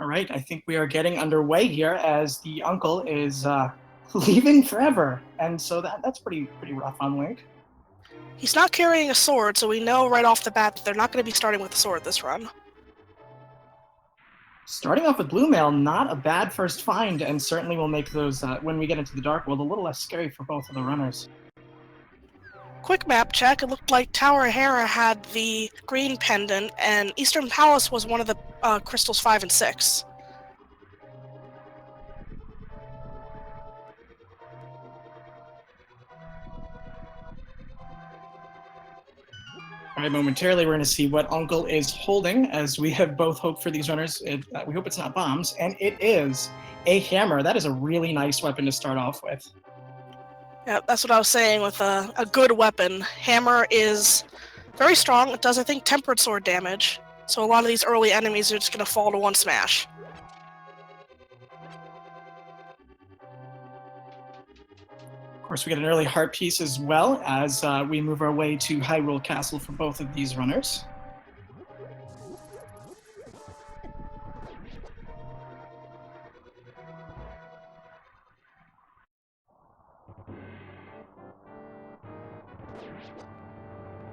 All right, I think we are getting underway here as the uncle is leaving forever, and so that's pretty rough on Link. He's not carrying a sword, so we know right off the bat that they're not going to be starting with a sword this run. Starting off with Blue Mail, not a bad first find, and certainly will make those, when we get into the Dark World, a little less scary for both of the runners. Quick map check, it looked like Tower Hera had the green pendant, and Eastern Palace was one of the crystals 5 and 6. All right, momentarily we're going to see what Uncle is holding, as we have both hoped for these runners. We hope it's not bombs, and it is a hammer. That is a really nice weapon to start off with. Yeah, that's what I was saying with a good weapon. Hammer is very strong. It does, I think, tempered sword damage. So a lot of these early enemies are just going to fall to one smash. Of course, we get an early heart piece as well as we move our way to Hyrule Castle for both of these runners.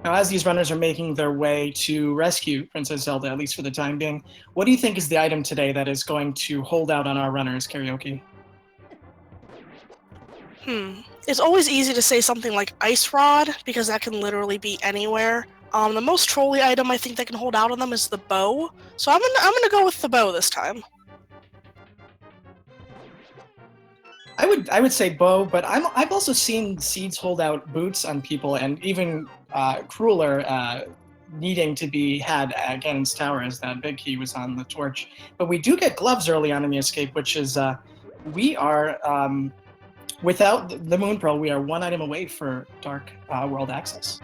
Now, as these runners are making their way to rescue Princess Zelda, at least for the time being, what do you think is the item today that is going to hold out on our runners, Karaoke? It's always easy to say something like Ice Rod, because that can literally be anywhere. The most trolly item I think that can hold out on them is the bow, so I'm gonna go with the bow this time. I would say bow, but I've also seen seeds hold out boots on people, and even crueler, needing to be had at Ganon's Tower, as that big key was on the torch. But we do get gloves early on in the escape, which is we are without the Moon Pearl, we are one item away for Dark World access.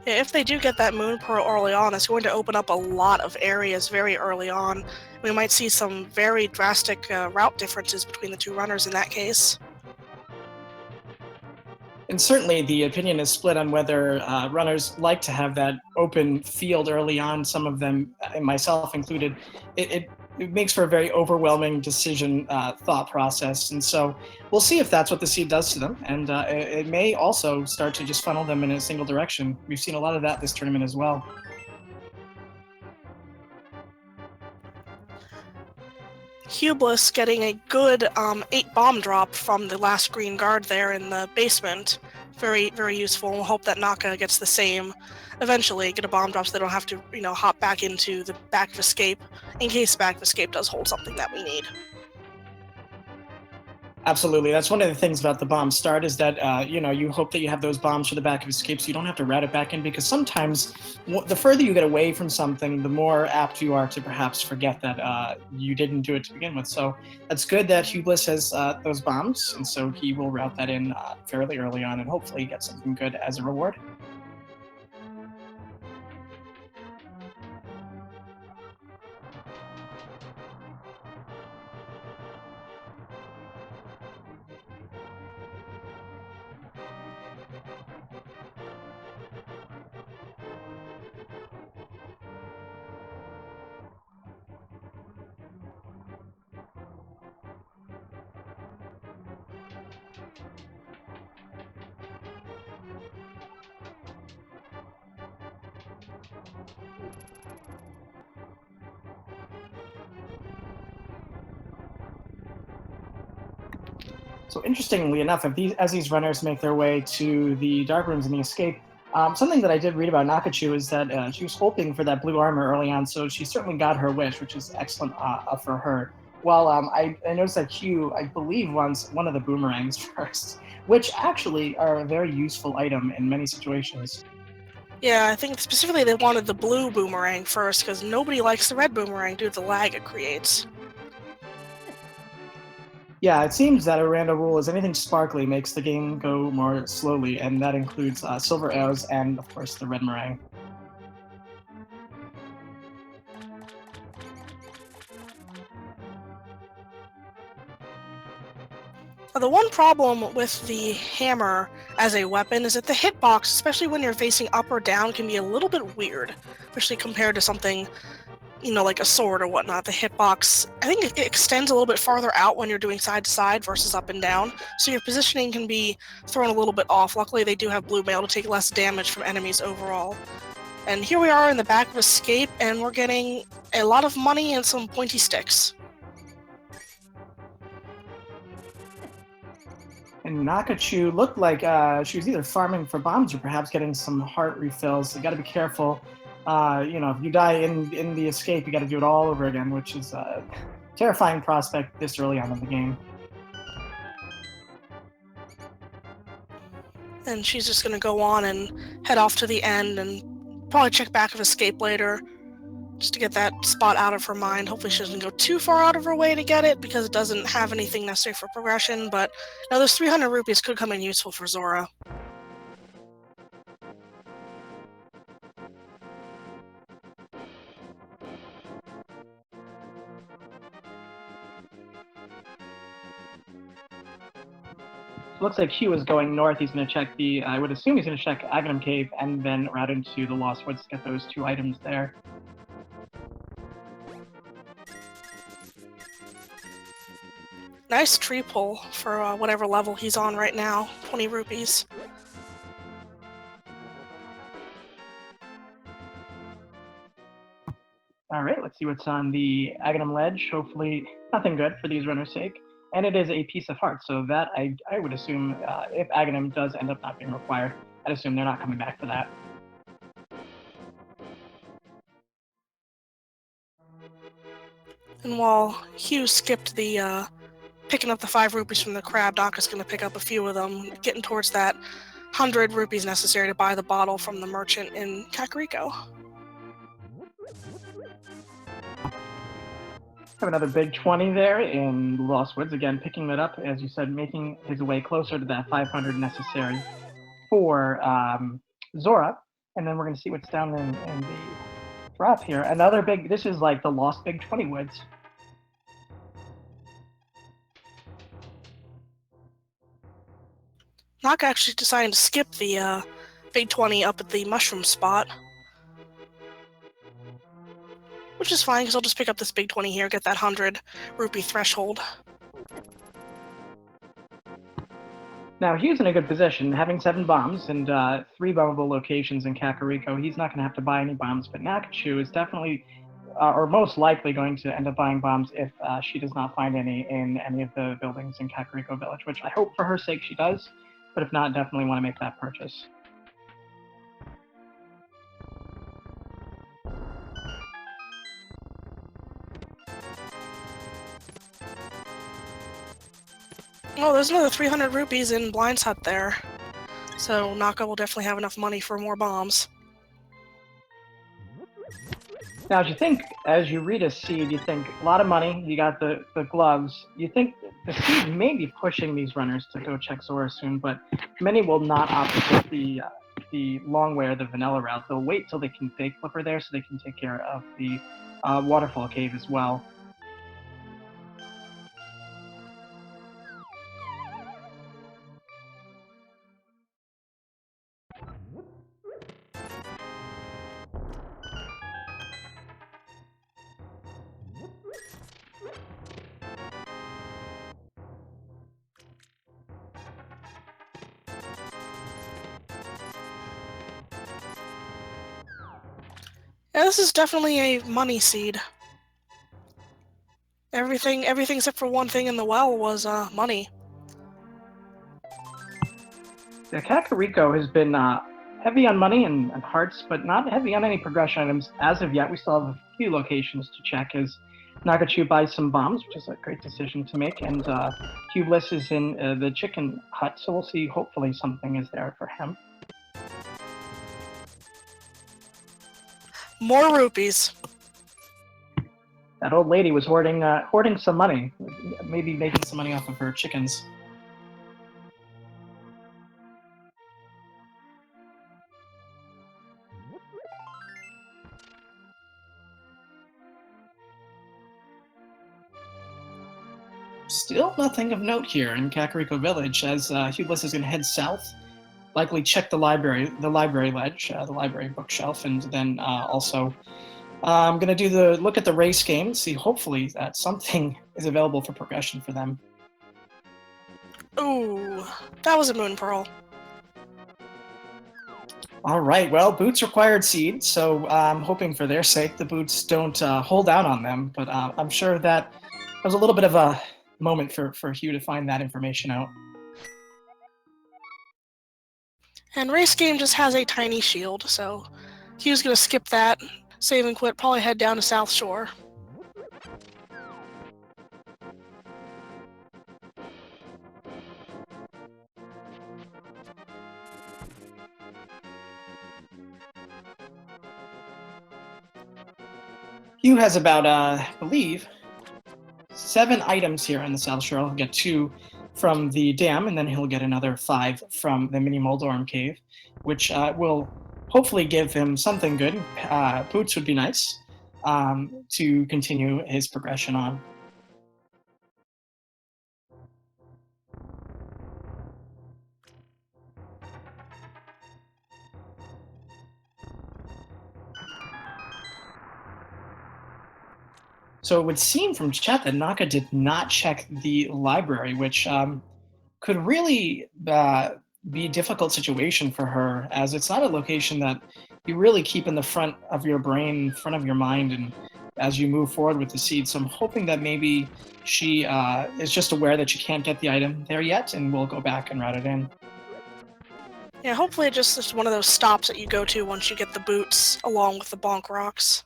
Yeah, if they do get that Moon Pearl early on, it's going to open up a lot of areas very early on. We might see some very drastic route differences between the two runners in that case. And certainly the opinion is split on whether runners like to have that open field early on. Some of them, and myself included, it makes for a very overwhelming decision thought process. And so we'll see if that's what the seed does to them. And it may also start to just funnel them in a single direction. We've seen a lot of that this tournament as well. Imhughbliss getting a good 8 bomb drop from the last green guard there in the basement. Very, very useful. We'll hope that Naka gets the same eventually, get a bomb drop so they don't have to, hop back into the back of escape, in case back of escape does hold something that we need. Absolutely. That's one of the things about the bomb start is that, you hope that you have those bombs for the back of escape so you don't have to route it back in, because sometimes the further you get away from something, the more apt you are to perhaps forget that you didn't do it to begin with. So that's good that Imhughbliss has those bombs, and so he will route that in fairly early on and hopefully get something good as a reward. So interestingly enough, as these runners make their way to the dark rooms in the escape, something that I did read about Nakachuu is that she was hoping for that blue armor early on, so she certainly got her wish, which is excellent for her. Well, I noticed that Hugh, I believe, wants one of the boomerangs first, which actually are a very useful item in many situations. Yeah, I think specifically they wanted the blue boomerang first, because nobody likes the red boomerang due to the lag it creates. Yeah, it seems that a random rule is anything sparkly makes the game go more slowly, and that includes silver arrows and, of course, the red meringue. The one problem with the hammer as a weapon is that the hitbox, especially when you're facing up or down, can be a little bit weird, especially compared to something, like a sword or whatnot. The hitbox, I think it extends a little bit farther out when you're doing side to side versus up and down, so your positioning can be thrown a little bit off. Luckily, they do have blue mail to take less damage from enemies overall. And here we are in the back of Escape, and we're getting a lot of money and some pointy sticks. And Nakachuu looked like she was either farming for bombs or perhaps getting some heart refills. You got to be careful. If you die in the escape, you got to do it all over again, which is a terrifying prospect this early on in the game. And she's just going to go on and head off to the end and probably check back of Escape later just to get that spot out of her mind. Hopefully she doesn't go too far out of her way to get it because it doesn't have anything necessary for progression, but those 300 rupees could come in useful for Zora. Looks like Hugh is going north. He's going to check I would assume he's going to check Aghanim Cave and then route into the Lost Woods to get those 2 items there. Nice tree pull for whatever level he's on right now, 20 rupees. All right, let's see what's on the Aghanim Ledge. Hopefully nothing good for these runners' sake. And it is a piece of heart, so that I would assume if Aghanim does end up not being required, I'd assume they're not coming back for that. And while Hugh skipped the picking up the 5 rupees from the crab, Naka's going to pick up a few of them, getting towards that 100 rupees necessary to buy the bottle from the merchant in Kakariko. Have another big 20 there in Lost Woods. Again, picking that up, as you said, making his way closer to that 500 necessary for Zora. And then we're going to see what's down in the drop here. Another big, this is like the Lost Big 20 Woods. Naka actually decided to skip the big 20 up at the mushroom spot. Which is fine, because I'll just pick up this big 20 here, get that 100 rupee threshold. Now, he's in a good position, having 7 bombs and 3 bombable locations in Kakariko. He's not going to have to buy any bombs, but Nakachuu is definitely, or most likely, going to end up buying bombs if she does not find any in any of the buildings in Kakariko Village, which I hope for her sake she does, but if not, definitely want to make that purchase. Oh, there's another 300 rupees in Blind's Hut there. So Naka will definitely have enough money for more bombs. Now, as you read a seed, you think a lot of money, you got the gloves, you think the seed may be pushing these runners to go check Zora soon, but many will not opt to take the long way or the vanilla route. They'll wait till they can fake Flipper there so they can take care of the waterfall cave as well. Yeah, this is definitely a money seed. Everything except for one thing in the well was money. Yeah, Kakariko has been heavy on money and hearts, but not heavy on any progression items as of yet. We still have a few locations to check as Nakachuu buys some bombs, which is a great decision to make, and imhughbliss is in the chicken hut, so we'll see. Hopefully something is there for him. More rupees. That old lady was hoarding some money, maybe making some money off of her chickens. Still nothing of note here in Kakariko Village, as Hubliss is going to head south, likely check the library ledge, the library bookshelf, and then also I'm going to look at the race game, see hopefully that something is available for progression for them. Ooh, that was a Moon Pearl. All right, well, boots required seed, so I'm hoping for their sake the boots don't hold out on them, but I'm sure that was a little bit of a moment for Hugh to find that information out. And race game just has a tiny shield, so Hugh's gonna skip that, save and quit, probably head down to South Shore. Hugh has about, I believe, 7 items here in the South Shore. He'll get 2 from the dam, and then he'll get another 5 from the mini Moldorm cave, which will hopefully give him something good. Boots would be nice to continue his progression on. So it would seem from chat that Naka did not check the library, which could really be a difficult situation for her, as it's not a location that you really keep in the front of your brain, front of your mind, and as you move forward with the seed. So I'm hoping that maybe she is just aware that she can't get the item there yet, and we'll go back and route it in. Yeah, hopefully it just is one of those stops that you go to once you get the boots, along with the bonk rocks.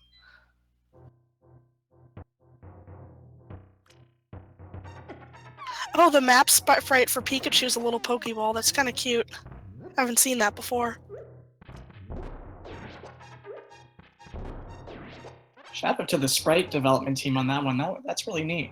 Oh, the map sprite for Pikachu's a little Pokeball. That's kind of cute. I haven't seen that before. Shout out to the sprite development team on that one. That's really neat.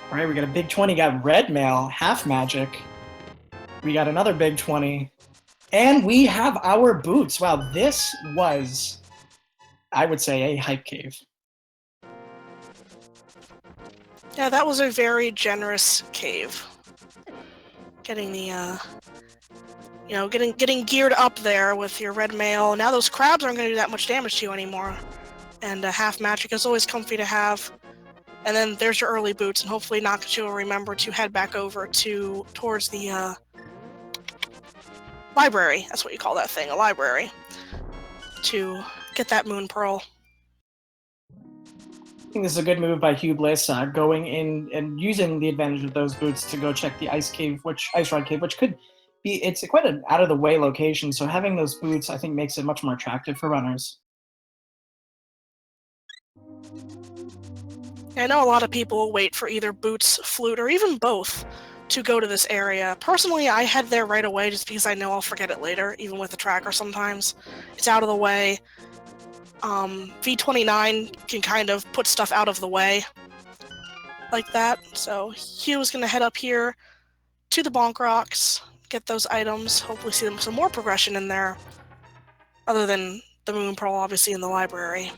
All right, we got a big 20, got red mail, half magic. We got another big 20. And we have our boots. Wow, this was, I would say, a hype cave. Yeah, that was a very generous cave. Getting the, getting geared up there with your red mail. Now those crabs aren't going to do that much damage to you anymore. And half magic is always comfy to have. And then there's your early boots, and hopefully Nakachuu will remember to head back over towards the library. That's what you call that thing, a library. To get that Moon Pearl. I think this is a good move by Hubliss, going in and using the advantage of those boots to go check the ice rod cave, which could be, it's quite an out of the way location. So having those boots, I think, makes it much more attractive for runners. I know a lot of people will wait for either boots, flute, or even both to go to this area. Personally, I head there right away just because I know I'll forget it later, even with the tracker sometimes. It's out of the way. V29 can kind of put stuff out of the way like that. So Hugh is going to head up here to the bonk rocks, get those items, hopefully see some more progression in there, other than the Moon Pearl, obviously, in the library.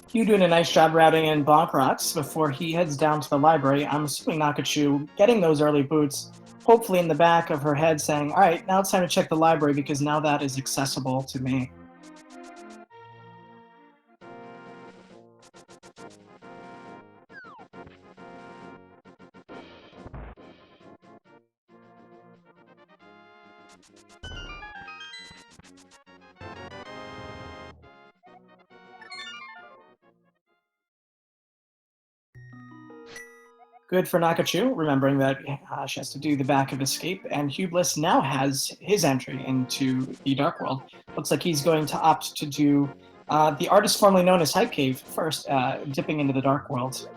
Hugh doing a nice job routing in bonk rocks before he heads down to the library. I'm assuming Nakachuu getting those early boots, hopefully in the back of her head saying, all right, now it's time to check the library because now that is accessible to me. Good for Nakachuu, remembering that she has to do the back of escape, and Hubliss now has his entry into the Dark World. Looks like he's going to opt to do the artist formerly known as Hype Cave first, dipping into the Dark World.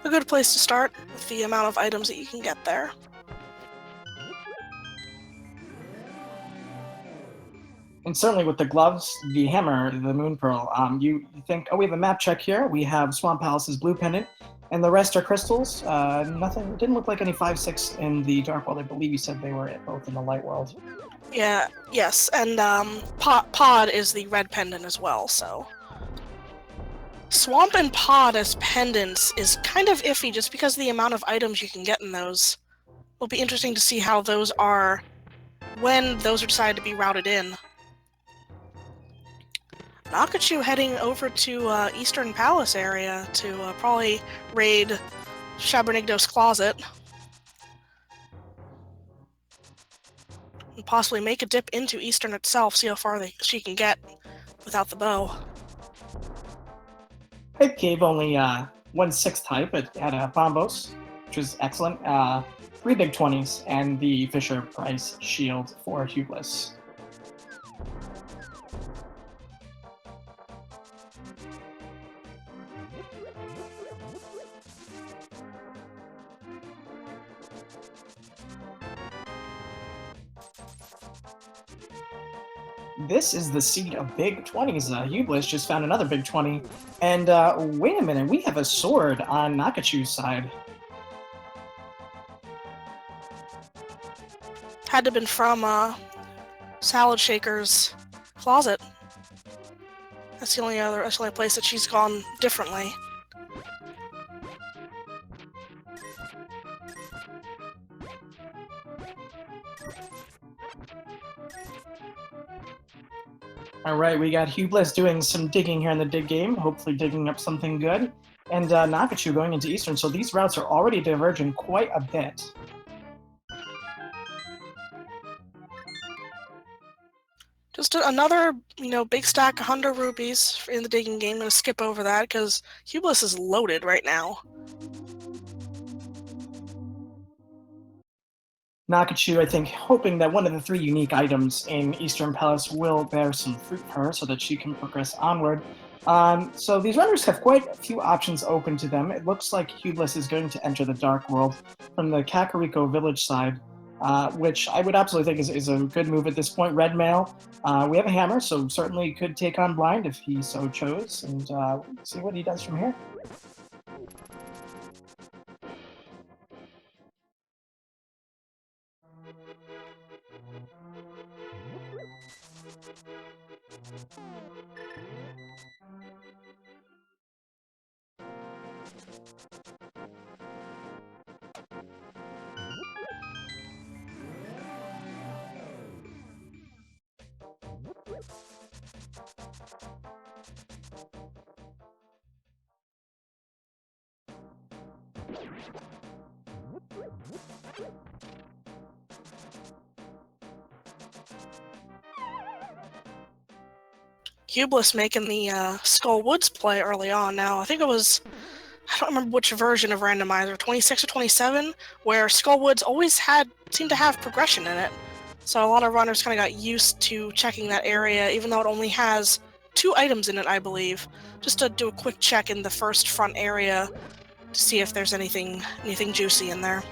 A good place to start with the amount of items that you can get there. And certainly with the gloves, the hammer, the Moon Pearl, you think, oh, we have a map check here. We have Swamp Palace's blue pendant. And the rest are crystals. Nothing. Didn't look like any 5-6 in the dark world. I believe you said they were both in the light world. Yeah. Yes, and Pod is the red pendant as well. So Swamp and Pod as pendants is kind of iffy, just because of the amount of items you can get in those. It'll be interesting to see how those are when those are decided to be routed in. Nakachuu heading over to Eastern Palace area to probably raid Shabernigdo's closet. And possibly make a dip into Eastern itself, see how far she can get without the bow. It gave only 1/6 type. It had a Bombos, which was excellent. 3 big 20s, and the Fisher Price shield for imhughbliss. This is the seed of big 20s. imhughbliss just found another big 20. And wait a minute, we have a sword on Nakachoo's side. Had to have been from Salad Shaker's closet. That's the only place that she's gone differently. All right, we got imhughbliss doing some digging here in the dig game, hopefully digging up something good. And Nakachuu going into Eastern, so these routes are already diverging quite a bit. Just another, big stack of 100 rupees in the digging game. I'm going to skip over that because imhughbliss is loaded right now. Nakachuu, I think, hoping that one of the 3 unique items in Eastern Palace will bear some fruit for her so that she can progress onward. So these runners have quite a few options open to them. It looks like imhughbliss is going to enter the Dark World from the Kakariko village side, which I would absolutely think is a good move at this point. Red Mail, we have a hammer, so certainly could take on Blind if he so chose, and see what he does from here. imhughbliss making the Skull Woods play early on. Now, I think it was, I don't remember which version of Randomizer, 26 or 27, where Skull Woods always seemed to have progression in it. So a lot of runners kind of got used to checking that area, even though it only has 2 items in it, I believe, just to do a quick check in the first front area to see if there's anything juicy in there.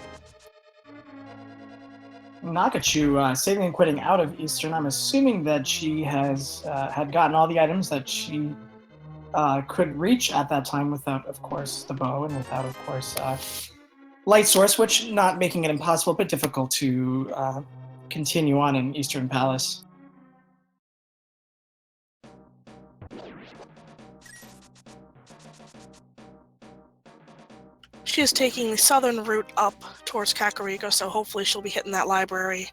Nakachuu saving and quitting out of Eastern. I'm assuming that she has had gotten all the items that she could reach at that time without, of course, the bow and without, of course, light source, which not making it impossible but difficult to continue on in Eastern Palace. She is taking the southern route up towards Kakariko, so hopefully she'll be hitting that library.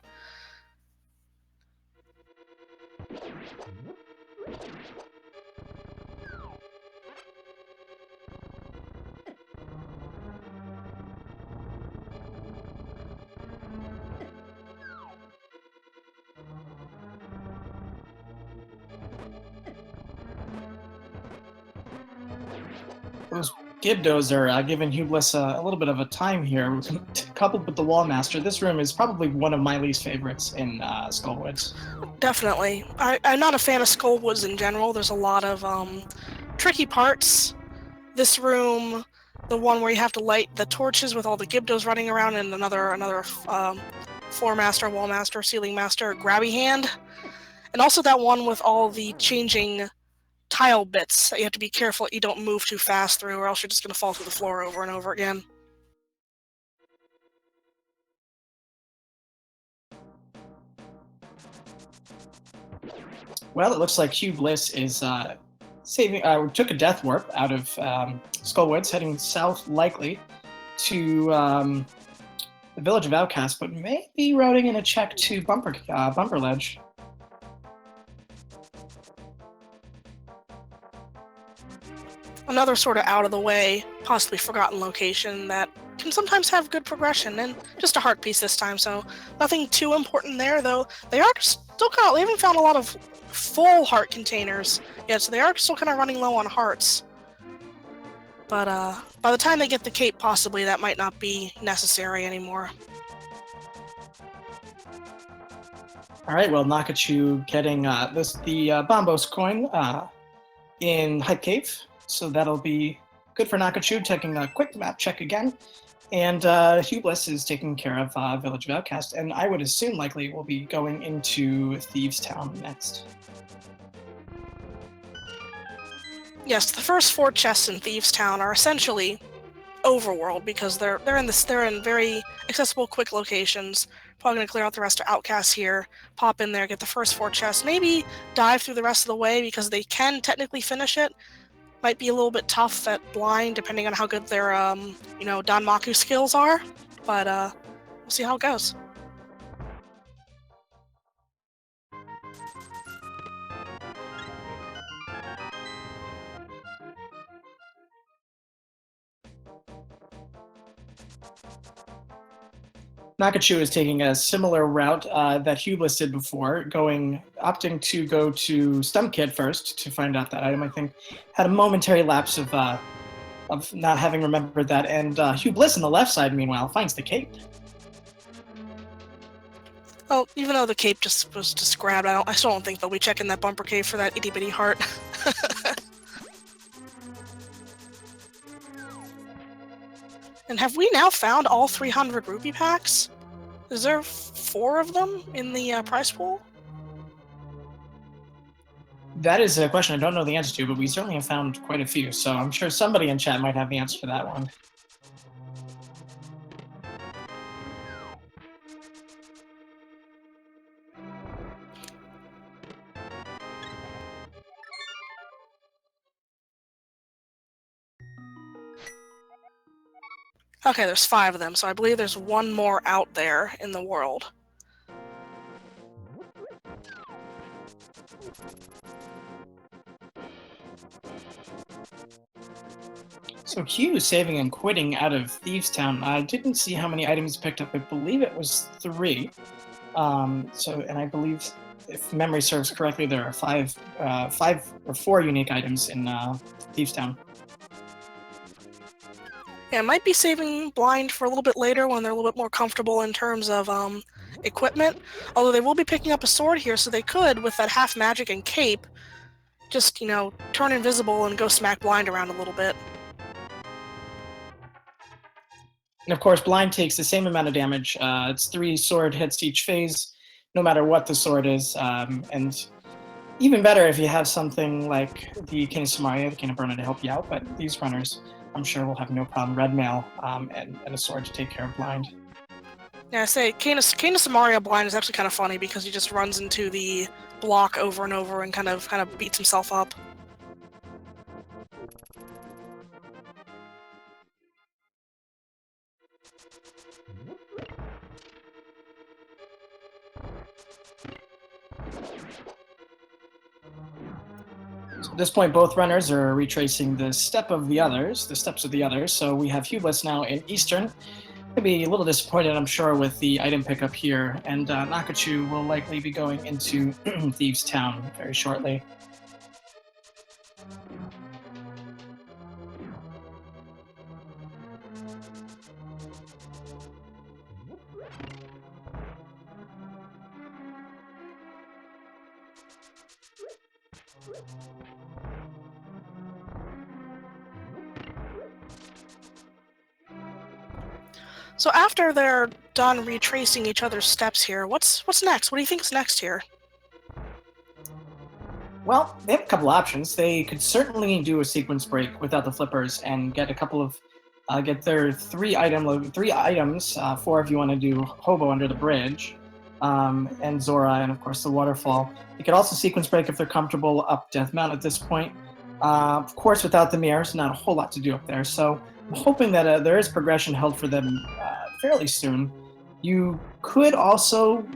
Those Gibdos are giving imhughbliss a little bit of a time here. Coupled with the Wallmaster, this room is probably one of my least favorites in Skullwoods. Definitely. I'm not a fan of Skull Woods in general. There's a lot of tricky parts. This room, the one where you have to light the torches with all the Gibdos running around, and another Floor Master, Wall Master, Ceiling Master, Grabby Hand. And also that one with all the changing tile bits that you have to be careful that you don't move too fast through, or else you're just going to fall through the floor over and over again. Well, it looks like imhughbliss is took a death warp out of Skullwoods, heading south likely to the village of Outcast, but may be routing in a check to Bumper Ledge. Another sort of out of the way, possibly forgotten location that can sometimes have good progression, and just a heart piece this time, so nothing too important there, though they are still they haven't found a lot of full heart containers yet, so they are still kind of running low on hearts. But by the time they get the cape, possibly that might not be necessary anymore. All right, well, Nakachuu getting the Bombos coin in Hype Cave, so that'll be good for Nakachuu, taking a quick map check again. And imhughbliss is taking care of Village of Outcast, and I would assume likely will be going into Thieves Town next. Yes, the first 4 chests in Thieves Town are essentially overworld because they're in very accessible, quick locations. Probably gonna clear out the rest of Outcasts here, pop in there, get the first 4 chests, maybe dive through the rest of the way because they can technically finish it. Might be a little bit tough at blind depending on how good their Danmaku skills are, but we'll see how it goes. Nakachuu is taking a similar route that imhughbliss did before, opting to go to Stumkid first to find out that item. I think had a momentary lapse of not having remembered that, and imhughbliss on the left side, meanwhile, finds the cape. Well, even though the cape just was just grabbed, I still don't think they'll be checking that bumper cave for that itty bitty heart. And have we now found all 300 rupee packs? Is there 4 of them in the prize pool? That is a question I don't know the answer to, but we certainly have found quite a few, so I'm sure somebody in chat might have the answer to that one. Okay, there's 5 of them, so I believe there's 1 more out there in the world. So Q saving and quitting out of Thieves Town. I didn't see how many items picked up. I believe it was 3. And I believe, if memory serves correctly, there are 5 or 4 unique items in Thieves Town. Yeah, might be saving blind for a little bit later when they're a little bit more comfortable in terms of equipment. Although they will be picking up a sword here, so they could, with that half magic and cape, just, turn invisible and go smack blind around a little bit. And of course, blind takes the same amount of damage. It's 3 sword hits each phase, no matter what the sword is. And even better if you have something like the King of Samaria, the King of Burna, to help you out. But these runners, I'm sure, will have no problem. Red mail and a sword to take care of blind. Yeah, I say King of Samaria blind is actually kind of funny because he just runs into the block over and over and kind of beats himself up. So at this point, both runners are retracing the steps of the others. So we have imhughbliss now in Eastern. Gonna be a little disappointed, I'm sure, with the item pickup here, and Nakachuu will likely be going into Thieves Town very shortly. So after they're done retracing each other's steps here, what's next? What do you think is next here? Well, they have a couple options. They could certainly do a sequence break without the flippers and get a couple of get their three items. Four if you want to do Hobo under the bridge, and Zora, and of course the waterfall. They could also sequence break if they're comfortable up Death Mountain at this point. Of course, without the mirrors, not a whole lot to do up there. So I'm hoping that there is progression held for them fairly soon. You could also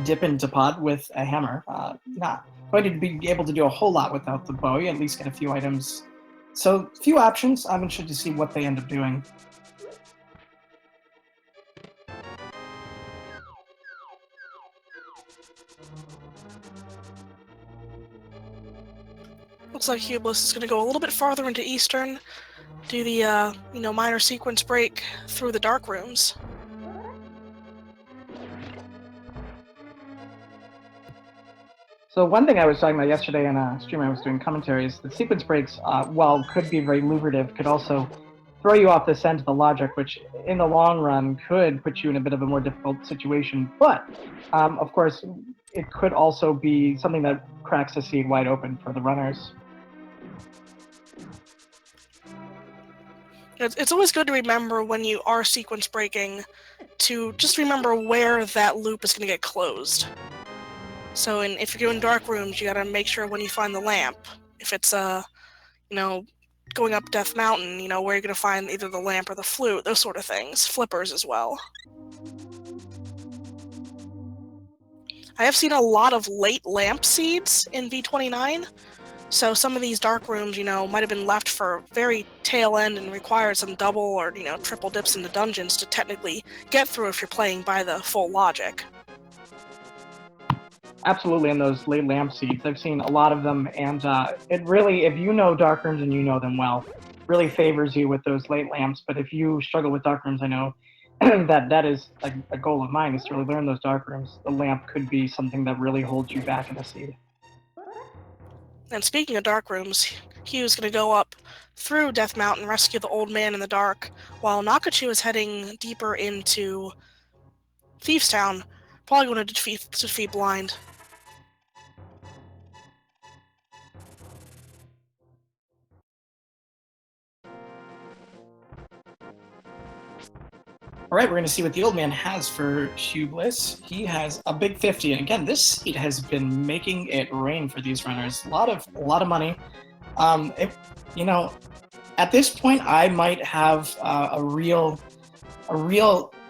dip into Pod with a hammer. Not going to be able to do a whole lot without the bow. You at least get a few items. So, few options. I'm interested to see what they end up doing. Looks like Hublis is going to go a little bit farther into Eastern, do the minor sequence break through the dark rooms. So one thing I was talking about yesterday in a stream I was doing commentary is the sequence breaks, while could be very lucrative, could also throw you off the scent of the logic, which in the long run could put you in a bit of a more difficult situation. But of course, it could also be something that cracks the seed wide open for the runners. It's always good to remember when you are sequence breaking to just remember where that loop is going to get closed. So if you're doing dark rooms, you got to make sure when you find the lamp. If it's going up Death Mountain, where you're going to find either the lamp or the flute, those sort of things. Flippers as well. I have seen a lot of late lamp seeds in V29, so some of these dark rooms, might have been left for very tail end and required some double or, triple dips into dungeons to technically get through if you're playing by the full logic. Absolutely, in those late lamp seeds, I've seen a lot of them, and it really, if you know dark rooms and you know them well, really favors you with those late lamps. But if you struggle with dark rooms, I know that is a goal of mine, is to really learn those dark rooms. The lamp could be something that really holds you back in the seed. And speaking of dark rooms, Hugh's going to go up through Death Mountain, rescue the old man in the dark, while Nakachuu is heading deeper into Thieves Town, probably going to defeat Blind. All right, we're going to see what the old man has for Hublis. He has a big 50, and again, this seed has been making it rain for these runners. A lot of money. At this point, I might have a real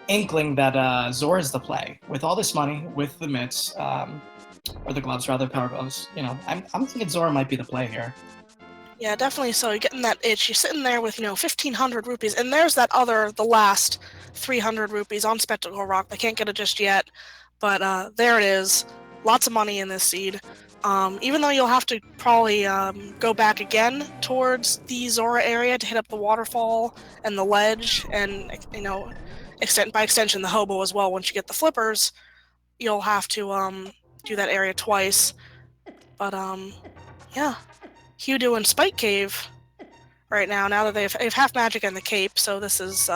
inkling that Zora's the play with all this money, with the mitts, or the gloves rather, power gloves. I'm thinking Zora might be the play here. Yeah, definitely. So you're getting that itch. You're sitting there with 1,500 rupees, and there's the last 300 rupees on Spectacle Rock. They can't get it just yet, but there it is. Lots of money in this seed. Even though you'll have to probably go back again towards the Zora area to hit up the waterfall and the ledge, and by extension the hobo as well. Once you get the flippers, you'll have to do that area twice. But yeah. Hugh doing Spike Cave right now that they have half magic and the cape, so this is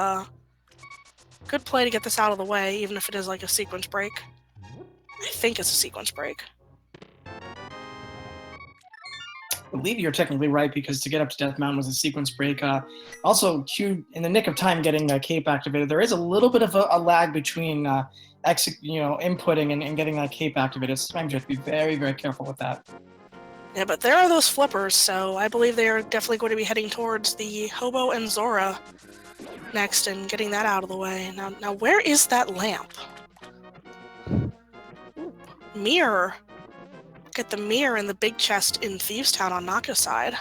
good play to get this out of the way, even if it is like a sequence break. I think it's a sequence break. I believe you're technically right, because to get up to Death Mountain was a sequence break. Also, Q, in the nick of time getting the cape activated, there is a little bit of a lag between inputting and getting that cape activated. So you have to be very, very careful with that. Yeah, but there are those flippers, so I believe they're definitely going to be heading towards the Hobo and Zora next and getting that out of the way. Now where is that lamp? Mirror. Get the mirror in the big chest in Thieves Town on Naka's side.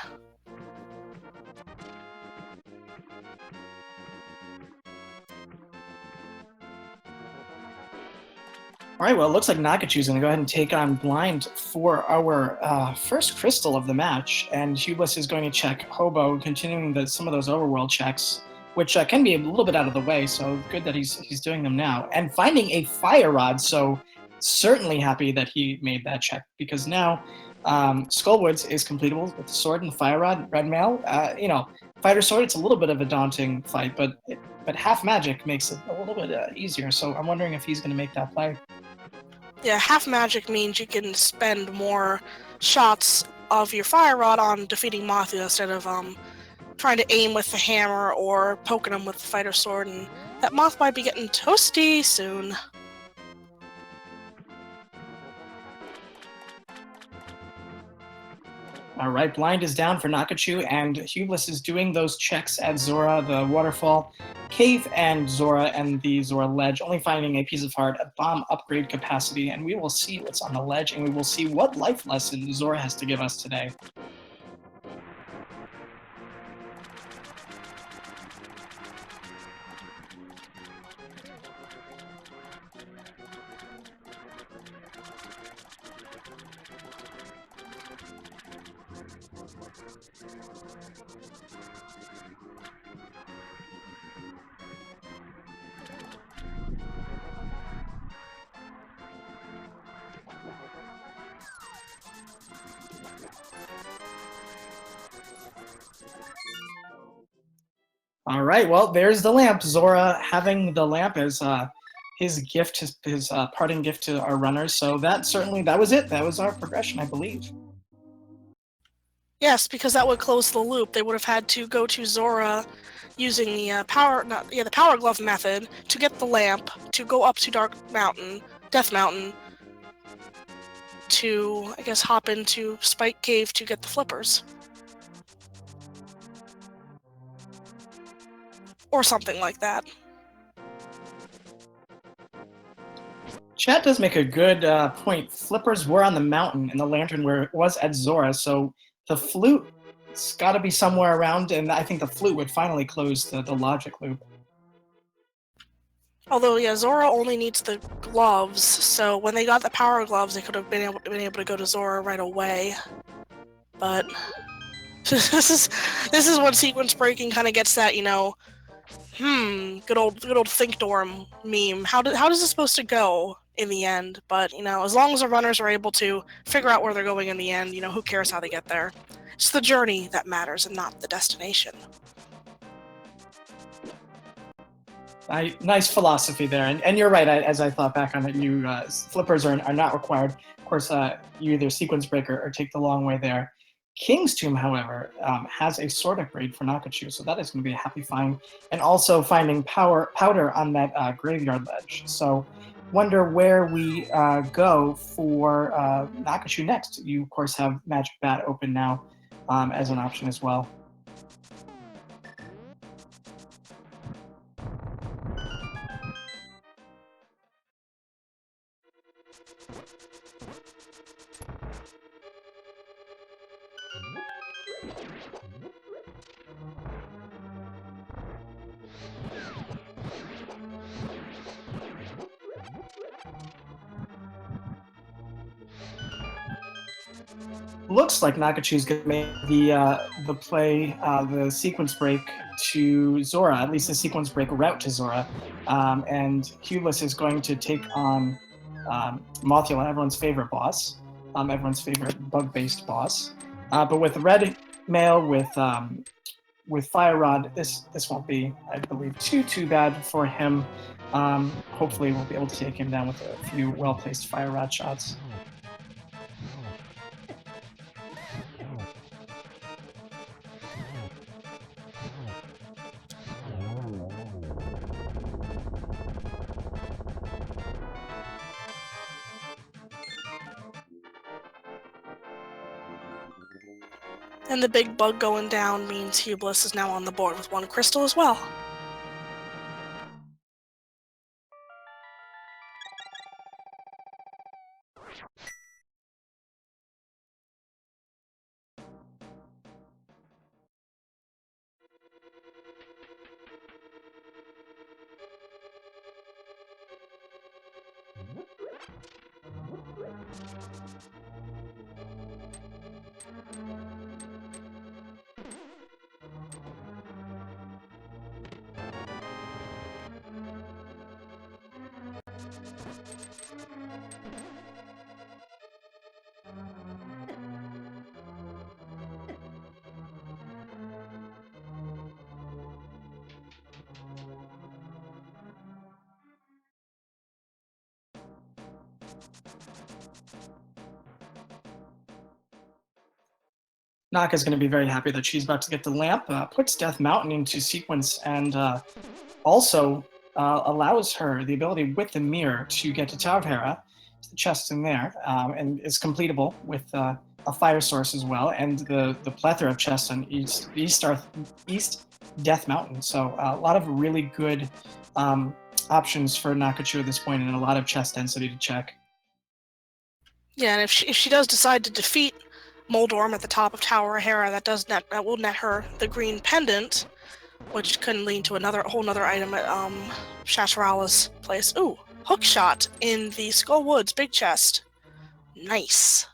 All right, well, it looks like Nakachuu's going to go ahead and take on Blind for our first crystal of the match, and Hublis is going to check Hobo, continuing some of those overworld checks, which can be a little bit out of the way, so good that he's doing them now. And finding a fire rod, so certainly happy that he made that check, because now Skullwoods is completable with the sword and the fire rod, red mail. Fighter sword, it's a little bit of a daunting fight, but half magic makes it a little bit easier, so I'm wondering if he's going to make that play. Yeah, half magic means you can spend more shots of your fire rod on defeating Mothia instead of trying to aim with the hammer or poking him with the fighter sword, and that moth might be getting toasty soon. All right, blind is down for Nakachuu, and imhughbliss is doing those checks at Zora, the waterfall cave, and Zora and the Zora ledge, only finding a piece of heart, a bomb upgrade capacity, and we will see what's on the ledge, and we will see what life lesson Zora has to give us today. All right, well, there's the lamp. Zora having the lamp as his gift, his parting gift to our runners. So that was it. That was our progression, I believe. Yes, because that would close the loop. They would have had to go to Zora using the power glove method to get the lamp, to go up to Death Mountain, to, I guess, hop into Spike Cave to get the flippers. Or something like that. Chat does make a good point. Flippers were on the mountain, and the lantern was at Zora, so the flute's got to be somewhere around, and I think the flute would finally close the logic loop. Although, yeah, Zora only needs the gloves, so when they got the power gloves, they could have been able to go to Zora right away. But this is when sequence breaking kind of gets that, good old Think Dorm meme. How does this supposed to go in the end? But as long as the runners are able to figure out where they're going in the end, who cares how they get there? It's the journey that matters and not the destination. Nice philosophy there, and you're right. As I thought back on it, flippers are not required. Of course, you either sequence break or take the long way there. King's Tomb, however, has a sword upgrade for Nakachuu, so that is going to be a happy find. And also finding powder on that graveyard ledge. So wonder where we go for Nakachuu next. You, of course, have Magic Bat open now as an option as well. Looks like Nakachoo's going to make the sequence break to Zora, at least the sequence break route to Zora, and imhughbliss is going to take on Mothula, everyone's favorite boss, everyone's favorite bug-based boss. But with red mail with Fire Rod, this won't be, I believe, too bad for him. Hopefully, we'll be able to take him down with a few well-placed Fire Rod shots. And the big bug going down means imhughbliss is now on the board with one crystal as well. Naka's going to be very happy that she's about to get the lamp, puts Death Mountain into sequence, and also allows her the ability with the mirror to get to Tower of Hera. The chest in there, and is completable with a fire source as well, and the plethora of chests on East Death Mountain. So a lot of really good options for Nakachuu at this point, and a lot of chest density to check. Yeah, and if she does decide to defeat Moldorm at the top of Tower of Hera, that will net her the green pendant, which can lead to a whole nother item at Shasharala's place. Ooh, hookshot in the Skull Woods big chest. Nice.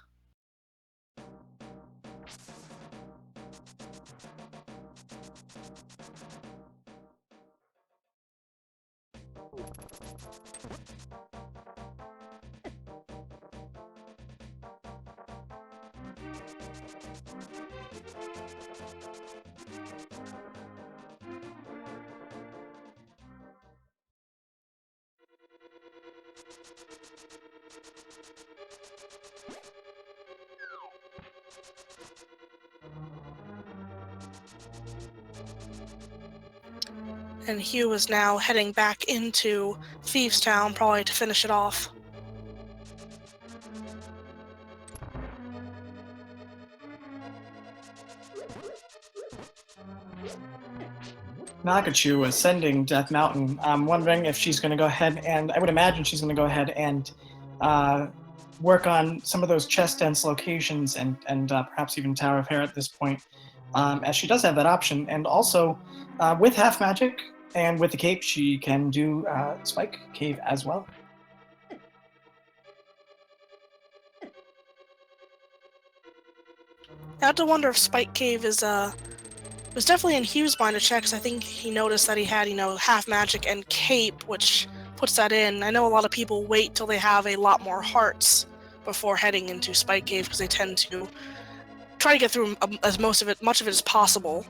And Hugh is now heading back into Thieves Town, probably to finish it off. Nakachuu ascending Death Mountain. I'm wondering if she's going to go ahead and I would imagine she's going to go ahead and work on some of those chest dense locations and perhaps even Tower of Hera at this point, as she does have that option. And also with half magic and with the cape, she can do Spike Cave as well. I have to wonder if Spike Cave is was definitely in Hugh's mind to check, because I think he noticed that he had, half magic and cape, which puts that in. I know a lot of people wait till they have a lot more hearts before heading into Spike Cave, because they tend to try to get through as much of it as possible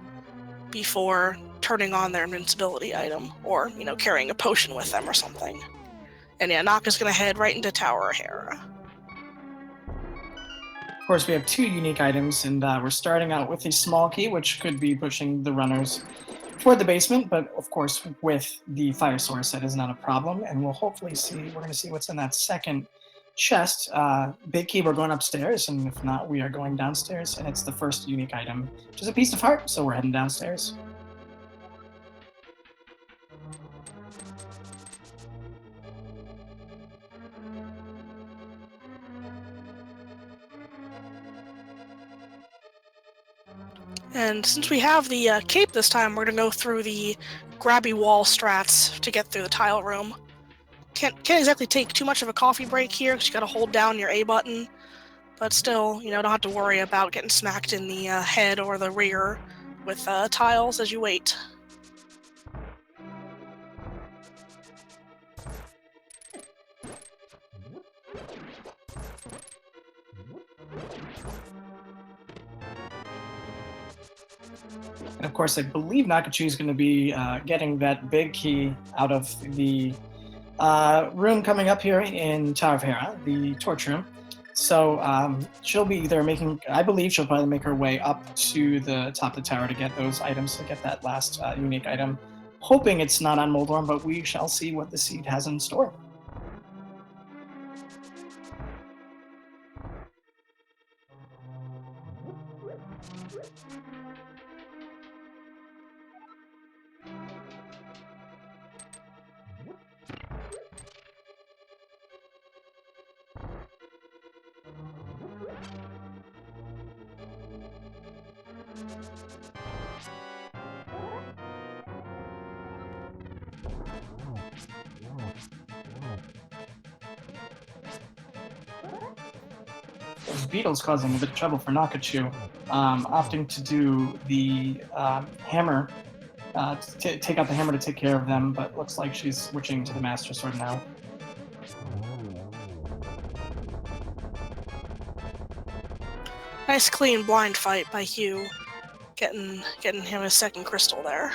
before turning on their invincibility item, or carrying a potion with them or something. And yeah, Naka's gonna head right into Tower of Hera. Of course, we have two unique items, and we're starting out with a small key, which could be pushing the runners toward the basement, but of course, with the fire source, that is not a problem, and we'll hopefully we're going to see what's in that second chest. Big key, we're going upstairs, and if not, we are going downstairs, and it's the first unique item, which is a piece of heart, so we're heading downstairs. And since we have the cape this time, we're gonna go through the grabby wall strats to get through the tile room. Can't exactly take too much of a coffee break here, because you gotta hold down your A button, but still, don't have to worry about getting smacked in the head or the rear with tiles as you wait. And of course, I believe Nakachuu is going to be getting that big key out of the room coming up here in Tower of Hera, the torch room. So she'll be either I believe she'll probably make her way up to the top of the tower to get those items, to get that last unique item. Hoping it's not on Moldorm, but we shall see what the seed has in store. Those beetles causing a bit of trouble for Nakachuu, opting to do the hammer, take out the hammer to take care of them, but looks like she's switching to the Master Sword now. Nice clean blind fight by Hugh, getting him his second crystal there.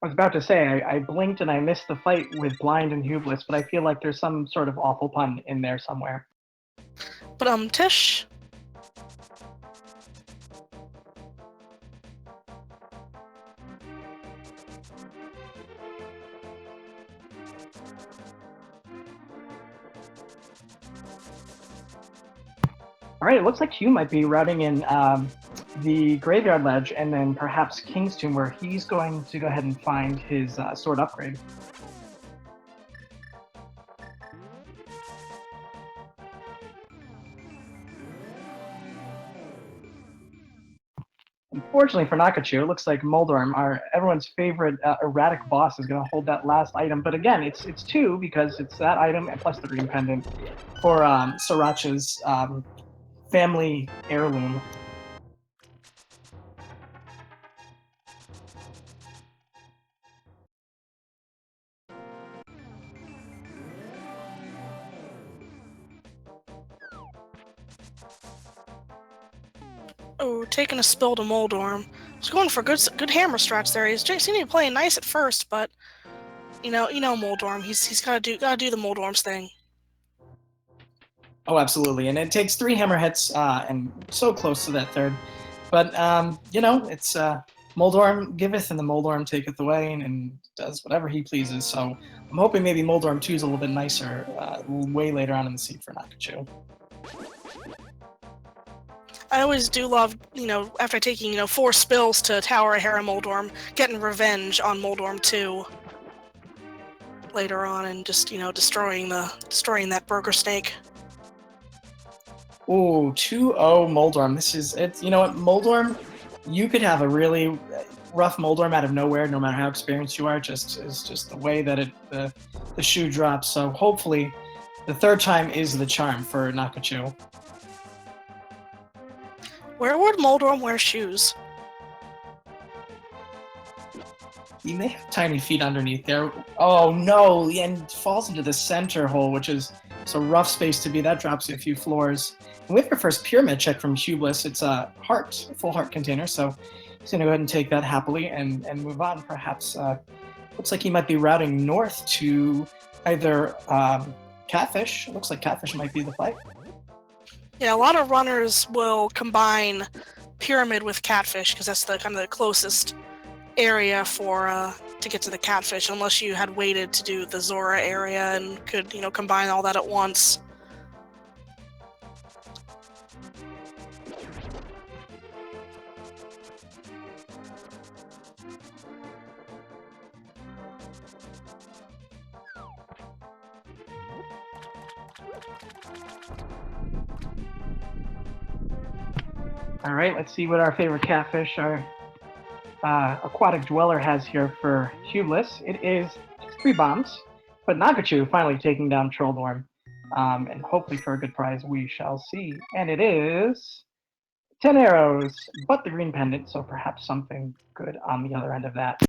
I was about to say, I blinked and I missed the fight with Blind and Hubliss, but I feel like there's some sort of awful pun in there somewhere. But Tish. All right, it looks like Hugh might be routing in the Graveyard Ledge and then perhaps King's Tomb, where he's going to go ahead and find his sword upgrade. Unfortunately for Nakachuu, it looks like Moldorm, everyone's favorite erratic boss, is going to hold that last item. But again, it's two because it's that item and plus the green pendant for Sriracha's family heirloom. Oh, taking a spill to Moldorm. He's going for good hammer strats there. He's seeming to be playing nice at first, but you know Moldorm. He's gotta do the Moldorm's thing. Oh, absolutely, and it takes 3 hammer hits and so close to that third. But it's Moldorm giveth and the Moldorm taketh away, and does whatever he pleases. So I'm hoping maybe Moldorm 2 is a little bit nicer way later on in the seed for Nakachuu. I always do love, after taking, 4 spills to Tower of Hera Moldorm, getting revenge on Moldorm 2 later on and just, destroying that burger snake. Ooh, 2-0 Moldorm. This is it. You know what, Moldorm, you could have a really rough Moldorm out of nowhere, no matter how experienced you are. It's just the way that the shoe drops. So hopefully, the third time is the charm for Nakachuu. Where would Moldorm wear shoes? He may have tiny feet underneath there. Oh no, and falls into the center hole, which is it's a rough space to be. That drops you a few floors. And we have our first pyramid check from Hubliss. It's a full heart container, so he's gonna go ahead and take that happily and move on. Perhaps looks like he might be routing north to either Catfish. It looks like Catfish might be the play. Yeah, a lot of runners will combine Pyramid with Catfish because that's the kind of the closest area for to get to the Catfish, unless you had waited to do the Zora area and could combine all that at once. All right, let's see what our favorite Catfish, our aquatic dweller, has here for Hubliss. It is 3 bombs, but Nakachuu finally taking down Trolldorm, and hopefully for a good prize we shall see. And it is 10 arrows, but the green pendant, so perhaps something good on the other end of that.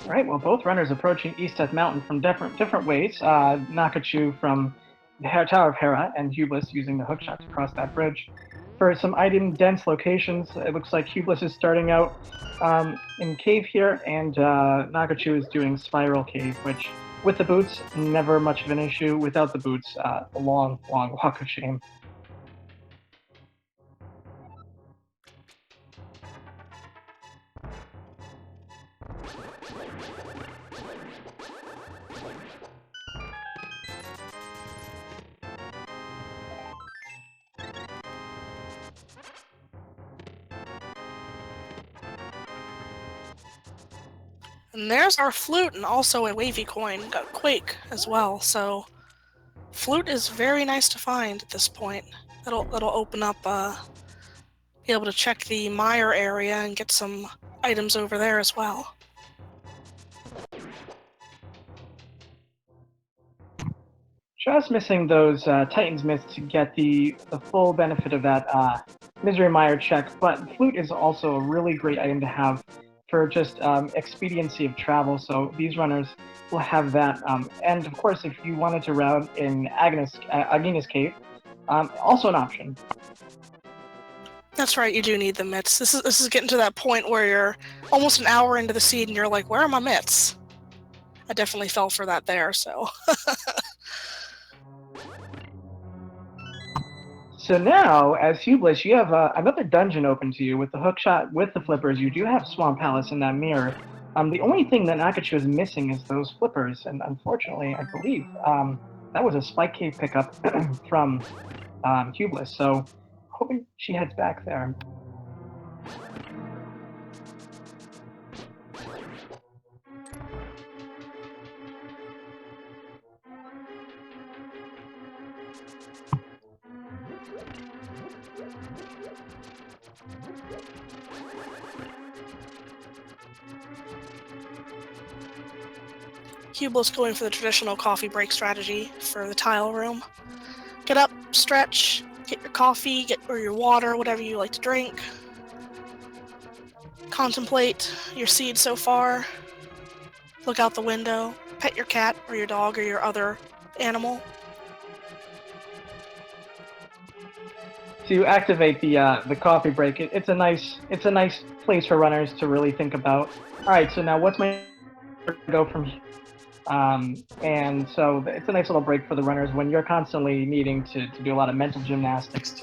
All right, well, both runners approaching East Death Mountain from different ways. Nakachuu from the Tower of Hera and Hubliss using the hookshot to cross that bridge. For some item-dense locations, it looks like Hubliss is starting out in Cave here, and Nakachuu is doing Spiral Cave, which, with the boots, never much of an issue. Without the boots, a long, long walk of shame. And there's our flute, and also a wavy coin. Got Quake as well, so flute is very nice to find at this point. That'll open up, be able to check the mire area and get some items over there as well. Just missing those Titans myths to get the full benefit of that Misery Mire check, but Flute is also a really great item to have for just expediency of travel, so these runners will have that. And of course, if you wanted to route in Agnes Cave, also an option. That's right, you do need the mitts. This is getting to that point where you're almost an hour into the seed and you're like, where are my mitts? I definitely fell for that there, so. So now, as Hubliss, you have another dungeon open to you with the hookshot, with the flippers. You do have Swamp Palace in that mirror. The only thing that Nakachuu is missing is those flippers, and unfortunately, I believe that was a Spike Cave pickup from Hubliss. So, hoping she heads back there. Hubliss going for the traditional coffee break strategy for the tile room. Get up, stretch, get your coffee, or your water, whatever you like to drink. Contemplate your seed so far. Look out the window. Pet your cat or your dog or your other animal. So you activate the coffee break. It's a nice place for runners to really think about. All right, so now what's my go from here? And so it's a nice little break for the runners when you're constantly needing to do a lot of mental gymnastics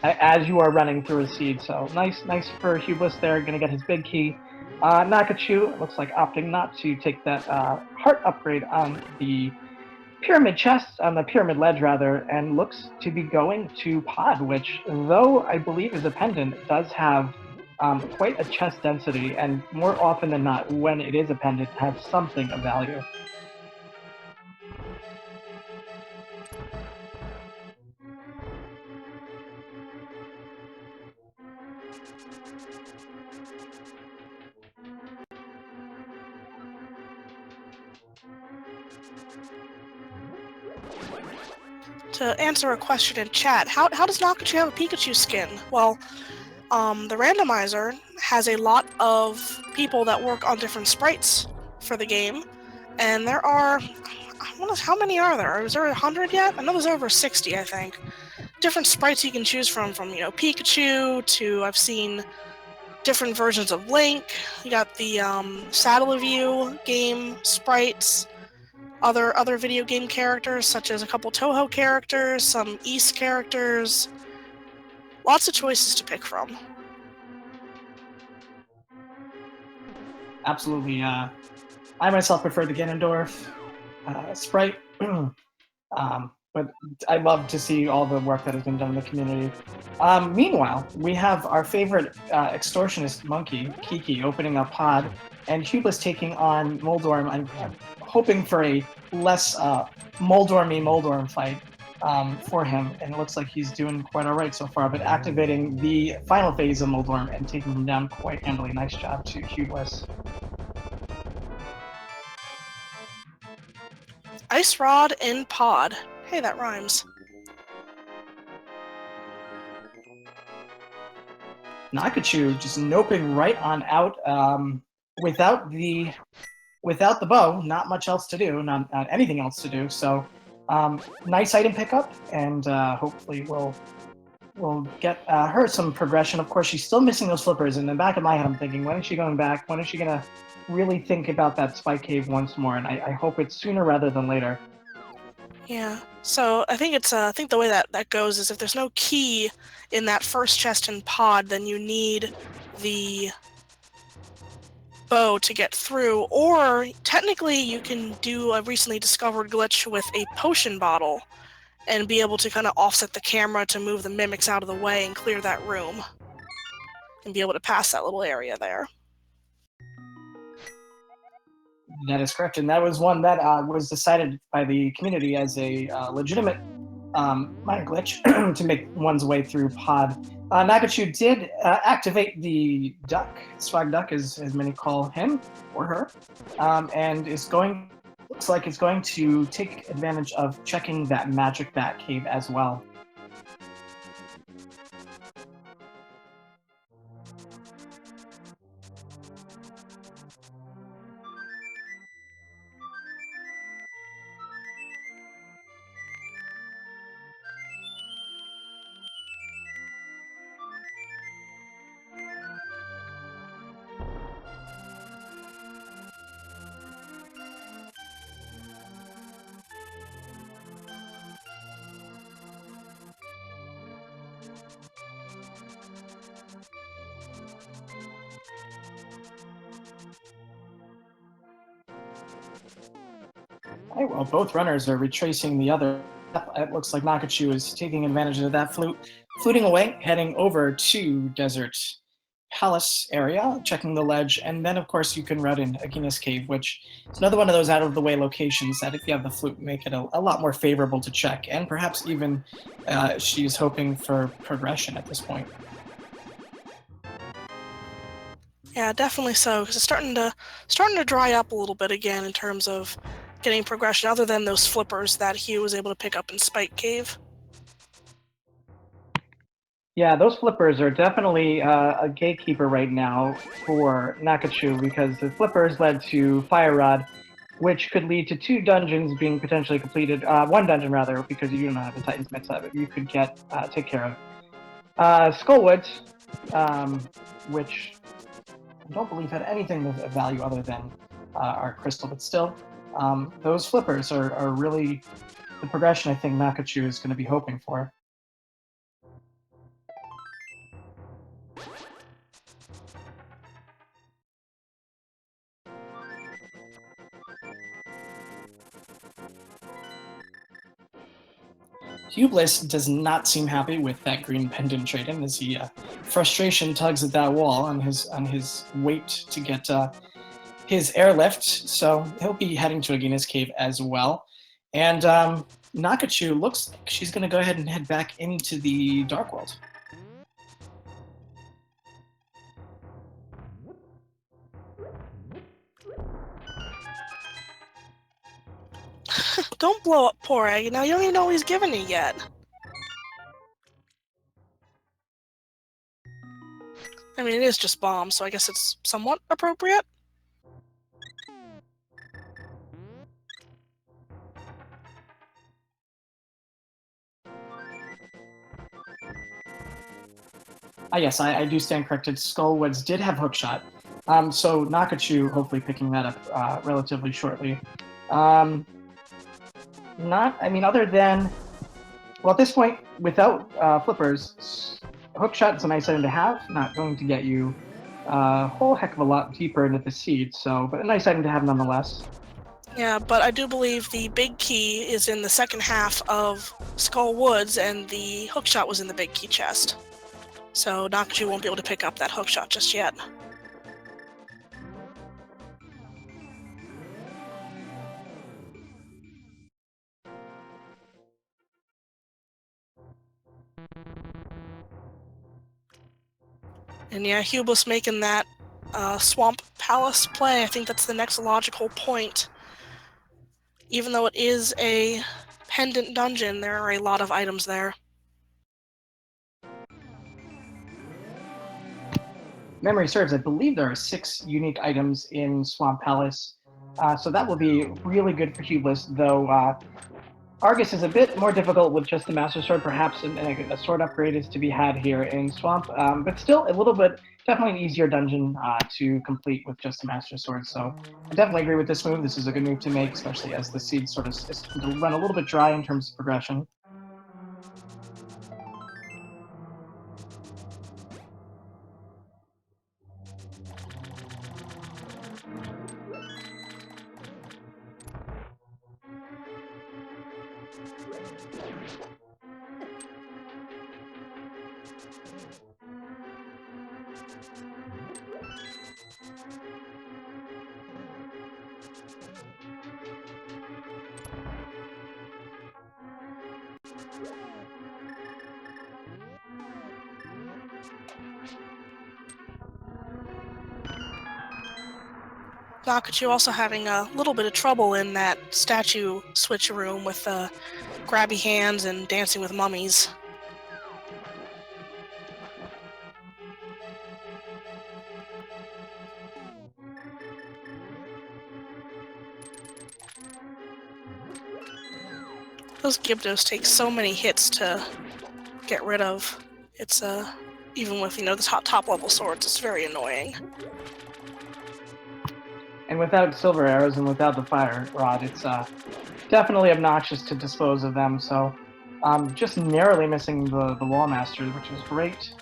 as you are running through a seed. So nice for Hubliss there, going to get his big key. Nakachuu looks like opting not to take that heart upgrade on the pyramid chest, on the pyramid ledge rather, and looks to be going to Pod, which, though I believe is a pendant, does have quite a chest density, and more often than not, when it is a pendant, has something of value. To answer a question in chat, how does Nakachuu have a Pikachu skin? Well, the Randomizer has a lot of people that work on different sprites for the game, and there are, how many are there? Is there 100 yet? I know there's over 60, I think. Different sprites you can choose from Pikachu to, I've seen different versions of Link. You got the Saddle View game sprites, other video game characters, such as a couple Toho characters, some East characters. Lots of choices to pick from. Absolutely. I myself prefer the Ganondorf sprite, but I love to see all the work that has been done in the community. Meanwhile, we have our favorite extortionist monkey, Kiki, opening up Pod, and Hubliss taking on Moldorm. I'm hoping for a less Moldorm fight for him, and it looks like he's doing quite all right so far, but activating the final phase of Moldorm and taking him down quite handily. Nice job to Hubliss. Ice Rod in Pod. Hey, that rhymes. Nakachuu just noping right on out. Without the bow, not much else to do, not anything else to do. So nice item pickup, and hopefully we'll get her some progression. Of course, she's still missing those flippers. In the back of my head, I'm thinking, when is she going back? When is she gonna really think about that Spike Cave once more? And I hope it's sooner rather than later. Yeah. So I think the way that goes is if there's no key in that first chest in Pod, then you need the bow to get through, or technically you can do a recently discovered glitch with a potion bottle and be able to kind of offset the camera to move the mimics out of the way and clear that room and be able to pass that little area there. That is correct, and that was one that was decided by the community as a legitimate minor glitch to make one's way through Pod. Nakachuu did activate the duck, swag duck as many call him or her, and is going looks like it's going to take advantage of checking that magic bat cave as well. Right, well, both runners are retracing the other. It looks like Nakachuu is taking advantage of that fluting away, heading over to Desert Palace area, checking the ledge, and then of course you can route in Agina's Cave, which is another one of those out of the way locations that if you have the flute make it a lot more favorable to check, and perhaps even she's hoping for progression at this point. Yeah, definitely so, because it's starting to dry up a little bit again in terms of getting progression, other than those flippers that Hugh was able to pick up in Spike Cave. Yeah, those flippers are definitely a gatekeeper right now for Nakachuu because the flippers led to Fire Rod, which could lead to 2 dungeons being potentially completed. 1 dungeon rather, because you do not have the Titan's Mitzvah, but you could take care of. Skullwoods, which I don't believe had anything of value other than our crystal, but still, those flippers are really the progression I think Nakachuu is going to be hoping for. Hubliss does not seem happy with that green pendant trade-in as he frustration tugs at that wall on his weight to get his airlift. So he'll be heading to Agina's Cave as well. And Nakachuu looks like she's going to go ahead and head back into the Dark World. Don't blow up poor Egg. Now you don't even know what he's giving you yet. I mean, it is just bombs, so I guess it's somewhat appropriate. Yes, I do stand corrected. Skullwoods did have Hookshot. So Nakachuu hopefully picking that up relatively shortly. I mean, other than, well, at this point, without flippers, Hookshot's a nice item to have. Not going to get you a whole heck of a lot deeper into the seed, so, but a nice item to have nonetheless. Yeah, but I do believe the big key is in the second half of Skull Woods, and the hookshot was in the big key chest. So Nakachuu won't be able to pick up that hookshot just yet. And yeah, Hublis making that Swamp Palace play. I think that's the next logical point. Even though it is a pendant dungeon, there are a lot of items there. Memory serves, I believe there are 6 unique items in Swamp Palace, so that will be really good for Hubliss, though Argus is a bit more difficult with just the Master Sword. Perhaps a sword upgrade is to be had here in Swamp, but still a little bit, definitely an easier dungeon to complete with just the Master Sword. So I definitely agree with this move. This is a good move to make, especially as the seed sort of is to run a little bit dry in terms of progression. Nakachuu also having a little bit of trouble in that statue switch room with grabby hands and dancing with mummies. Those Gyptos take so many hits to get rid of. It's even with, the top level swords, it's very annoying. And without silver arrows and without the fire rod, it's definitely obnoxious to dispose of them. So just narrowly missing the wall master, which is great.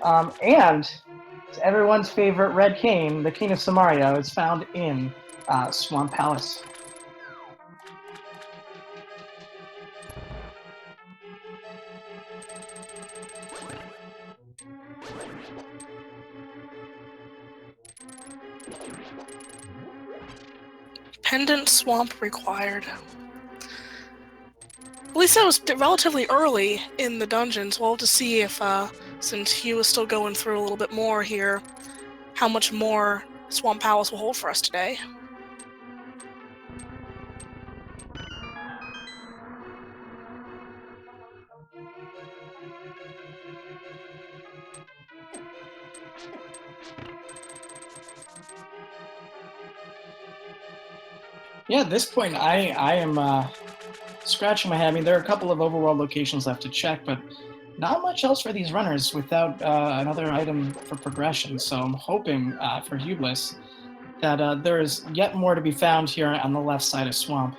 And everyone's favorite red cane, the King of Samaria, is found in Swamp Palace. Pendant swamp required. At least that was relatively early in the dungeons. We'll have to see if, since Hugh is still going through a little bit more here, how much more Swamp Palace will hold for us today. Yeah, at this point, I am scratching my head. I mean, there are a couple of overworld locations left to check, but not much else for these runners without another item for progression. So I'm hoping for imhughbliss that there is yet more to be found here on the left side of Swamp.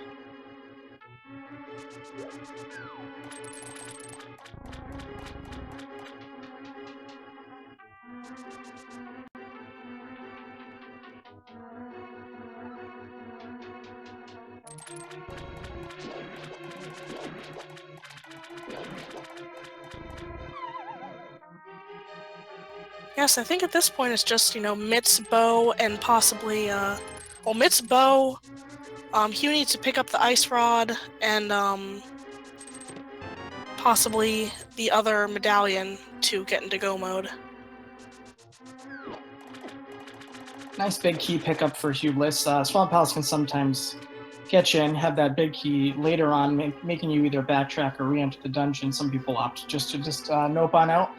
Yes, I think at this point it's just, Mitt's bow and possibly, Mitt's bow, Hugh needs to pick up the ice rod and, possibly the other medallion to get into go mode. Nice big key pickup for imhughbliss. Swamp Palace can sometimes get you and have that big key later on, making you either backtrack or re-enter the dungeon. Some people opt just to nope on out.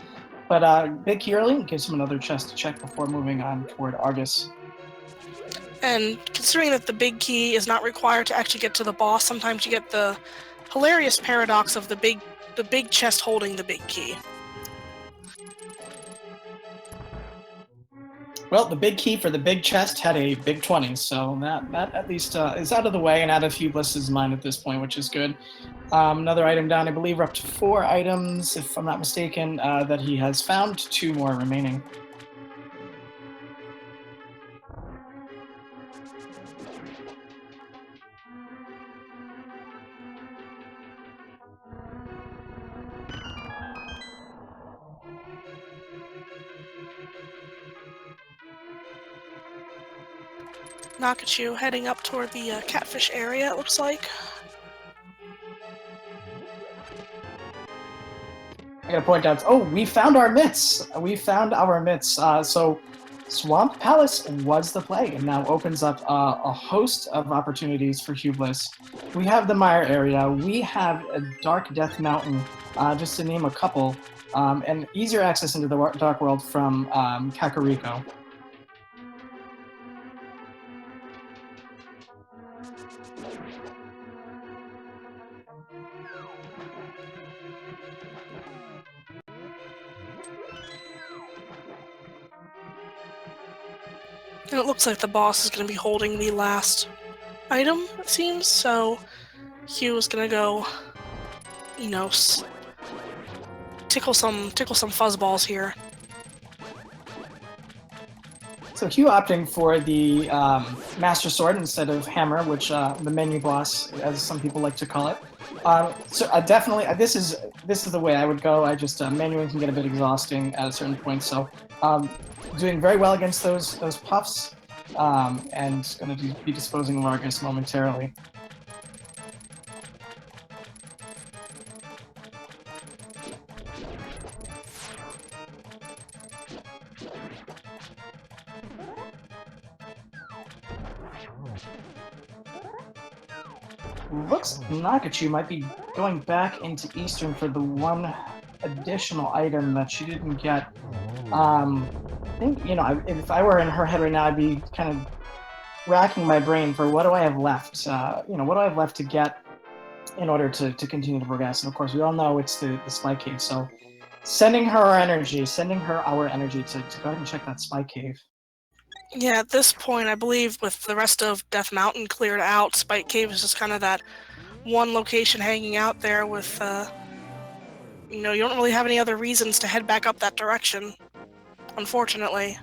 But big key early gives him another chest to check before moving on toward Argus. And considering that the big key is not required to actually get to the boss, sometimes you get the hilarious paradox of the big chest holding the big key. Well, the big key for the big chest had a big 20, so that at least is out of the way and out of imhughbliss's mind at this point, which is good. Another item down, I believe we're up to 4 items, if I'm not mistaken, that he has found, 2 more remaining. Nakachuu heading up toward the catfish area, it looks like. I gotta point out, we found our mitts! We found our mitts. So Swamp Palace was the play, and now opens up a host of opportunities for imhughbliss. We have the Mire area, we have a Dark Death Mountain, just to name a couple, and easier access into the Dark World from Kakariko. And it looks like the boss is going to be holding the last item, it seems, so Hugh is going to go, tickle some fuzzballs here. So Hugh opting for the Master Sword instead of Hammer, which the menu boss, as some people like to call it. Definitely, this is the way I would go. I just menuing can get a bit exhausting at a certain point, so doing very well against those puffs, and going to be disposing of Argus momentarily. looks like Nakachuu might be going back into Eastern for the one additional item that she didn't get. I think, you know, if I were in her head right now, I'd be kind of racking my brain for what do I have left? You know, what do I have left to get in order to continue to progress? And of course, we all know it's the Spike Cave. So sending her our energy to go ahead and check that Spike Cave. Yeah, at this point, I believe with the rest of Death Mountain cleared out, Spike Cave is just kind of that one location hanging out there with, you know, you don't really have any other reasons to head back up that direction, unfortunately.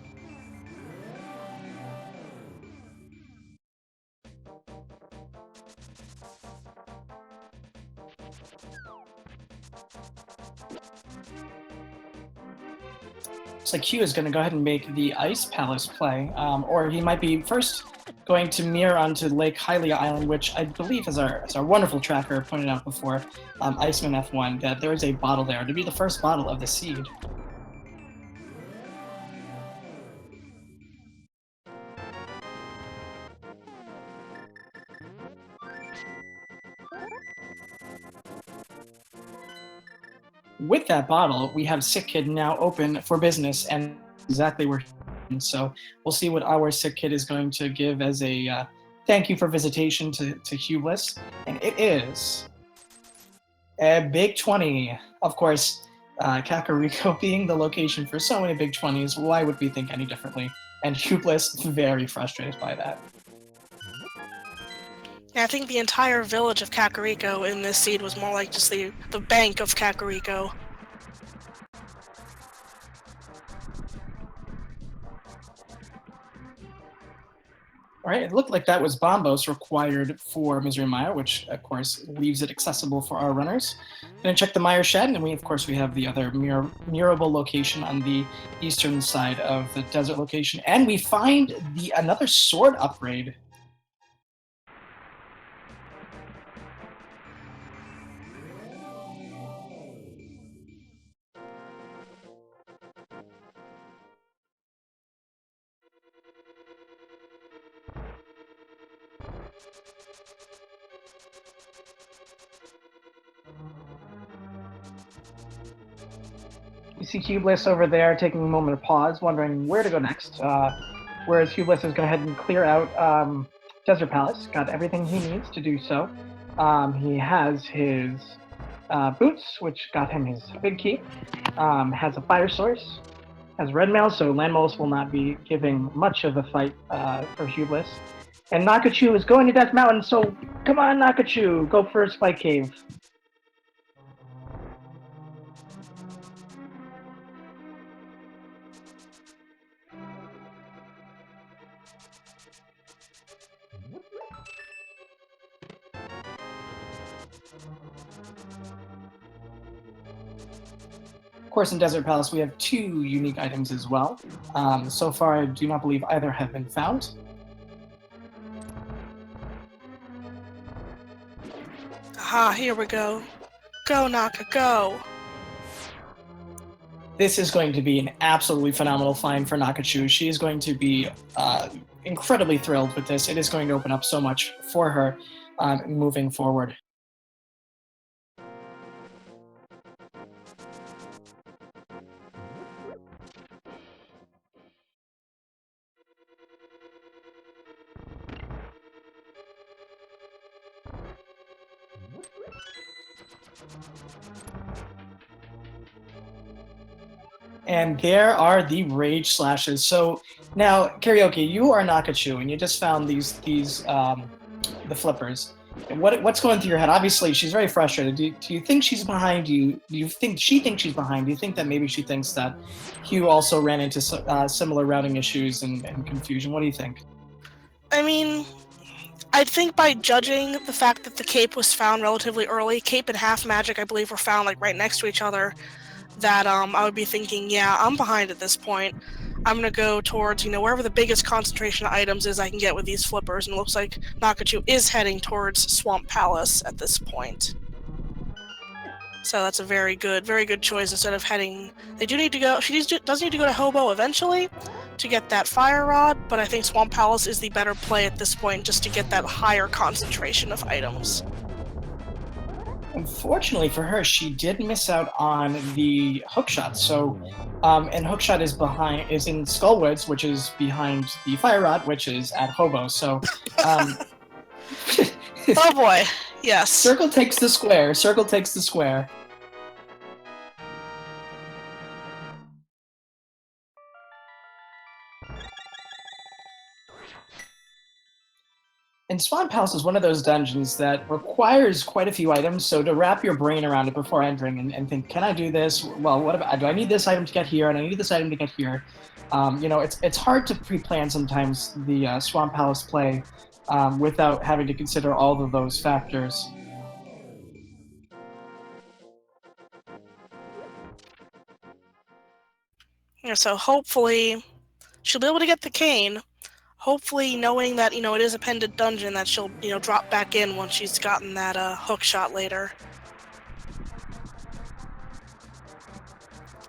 Looks like Hugh is going to go ahead and make the Ice Palace play, or he might be first going to mirror onto Lake Hylia Island, which I believe, as our wonderful tracker pointed out before, Iceman F1, that there is a bottle there to be the first bottle of the seed. With that bottle, we have Sick Kid now open for business and exactly where he. So we'll see what our Sick Kid is going to give as a thank you for visitation to imhughbliss. And it is a big 20. Of course, Kakariko being the location for so many big 20s, why would we think any differently? And imhughbliss very frustrated by that. Yeah, I think the entire village of Kakariko in this seed was more like just the bank of Kakariko. All right, it looked like that was Bombos required for Misery Mire, which of course leaves it accessible for our runners. Gonna check the Mire Shed, and we have the other mirrorable location on the eastern side of the desert location, and we find another sword upgrade. You see imhughbliss over there taking a moment of pause, wondering where to go next. Whereas imhughbliss is going to go ahead and clear out Desert Palace, got everything he needs to do so. He has his boots, which got him his big key, has a fire source, has red mail, so landmolls will not be giving much of a fight for imhughbliss. And Nakachuu is going to Death Mountain, so come on, Nakachuu, go for a Spike Cave. Of course, in Desert Palace, we have 2 unique items as well. So far, I do not believe either have been found. Aha, here we go. Go, Naka, go! This is going to be an absolutely phenomenal find for Nakachuu. She is going to be incredibly thrilled with this. It is going to open up so much for her moving forward. And there are the rage slashes. So now, Karaoke, you are Nakachuu, and you just found the flippers. What's going through your head? Obviously, she's very frustrated. Do you think she's behind you? Do you think she thinks she's behind? Do you think that maybe she thinks that Hugh also ran into similar routing issues and confusion? What do you think? I mean, I think by judging the fact that the cape was found relatively early, cape and half magic, I believe, were found like right next to each other, that I would be thinking, yeah, I'm behind at this point. I'm gonna go towards, you know, wherever the biggest concentration of items is I can get with these flippers, and it looks like Nakachuu is heading towards Swamp Palace at this point. So that's a very good choice instead of heading. They do need to go. She does need to go to Hobo eventually, to get that fire rod, but I think Swamp Palace is the better play at this point just to get that higher concentration of items. Unfortunately for her, she did miss out on the hookshot. So, and hookshot is in Skullwoods, which is behind the fire rod, which is at Hobo. So, oh boy, yes. Circle takes the square. Circle takes the square. And Swan Palace is one of those dungeons that requires quite a few items. So to wrap your brain around it before entering and think, can I do this? Well, what about, do I need this item to get here? And I need this item to get here. It's hard to pre-plan sometimes the Swan Palace play without having to consider all of those factors. Yeah, so hopefully she'll be able to get the cane. Hopefully, knowing that, it is a pendant dungeon, that she'll, drop back in once she's gotten that hook shot later.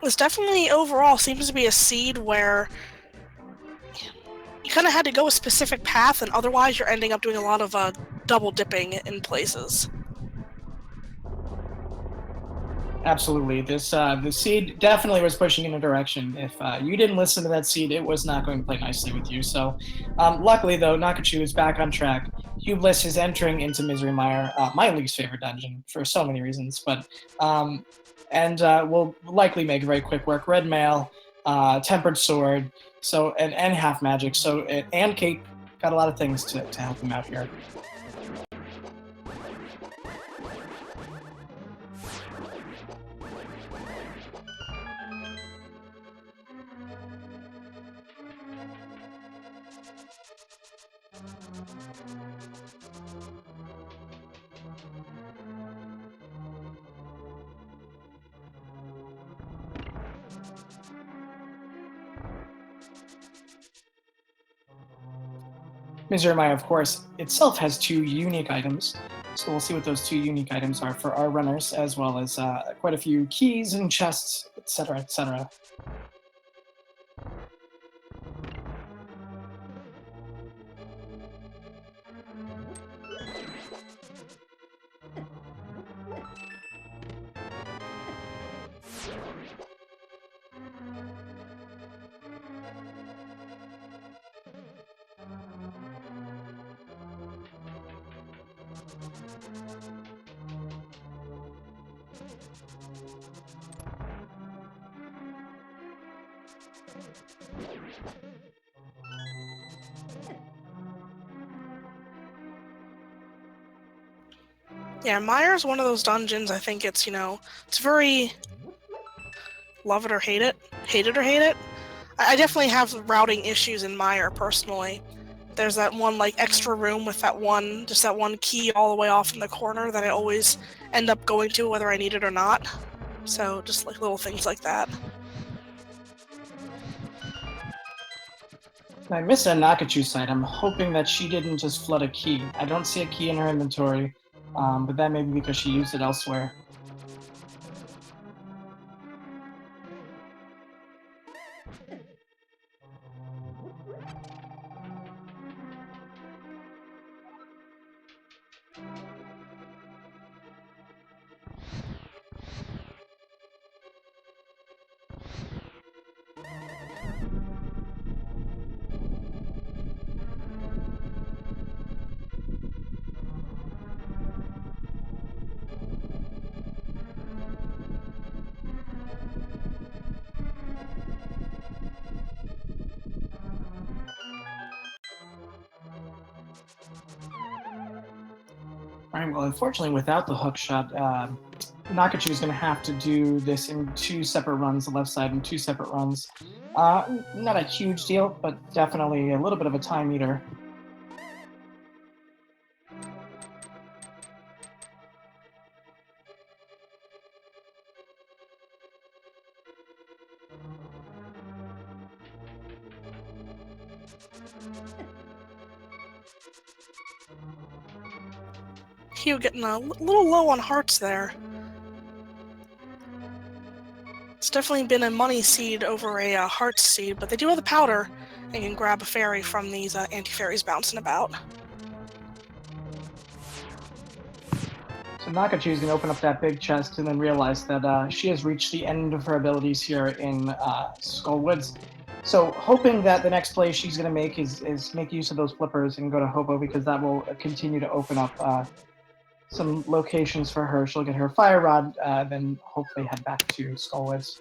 This definitely, overall, seems to be a seed where you kind of had to go a specific path, and otherwise you're ending up doing a lot of double dipping in places. Absolutely. The seed definitely was pushing in a direction. If you didn't listen to that seed, it was not going to play nicely with you. So, luckily, though, Nakachuu is back on track. Hubliss is entering into Misery Mire, my least favorite dungeon for so many reasons, but will likely make very quick work. Red Mail, Tempered Sword, so and Half Magic. So and Cape got a lot of things to help him out here. Misery Mire, of course, itself has 2 unique items, so we'll see what those 2 unique items are for our runners, as well as quite a few keys and chests, etc., etc. Yeah, Mire's one of those dungeons, I think it's, it's very love it or hate it. Hate it or hate it. I definitely have routing issues in Mire, personally. There's that one, extra room with that one key all the way off in the corner that I always end up going to whether I need it or not. So, just, little things like that. I missed a Nakachuu site. I'm hoping that she didn't just flood a key. I don't see a key in her inventory, but that may be because she used it elsewhere. All right, well, unfortunately, without the hook shot, Nakachuu is going to have to do this in 2 separate runs, the left side in 2 separate runs. Not a huge deal, but definitely a little bit of a time eater. Hugh getting a little low on hearts there. It's definitely been a money seed over a heart seed, but they do have the powder and can grab a fairy from these anti-fairies bouncing about. So Nakachuu is going to open up that big chest and then realize that she has reached the end of her abilities here in Skull Woods. So hoping that the next play she's going to make is make use of those flippers and go to Hobo, because that will continue to open up some locations for her. She'll get her Fire Rod, then hopefully head back to Skull Woods.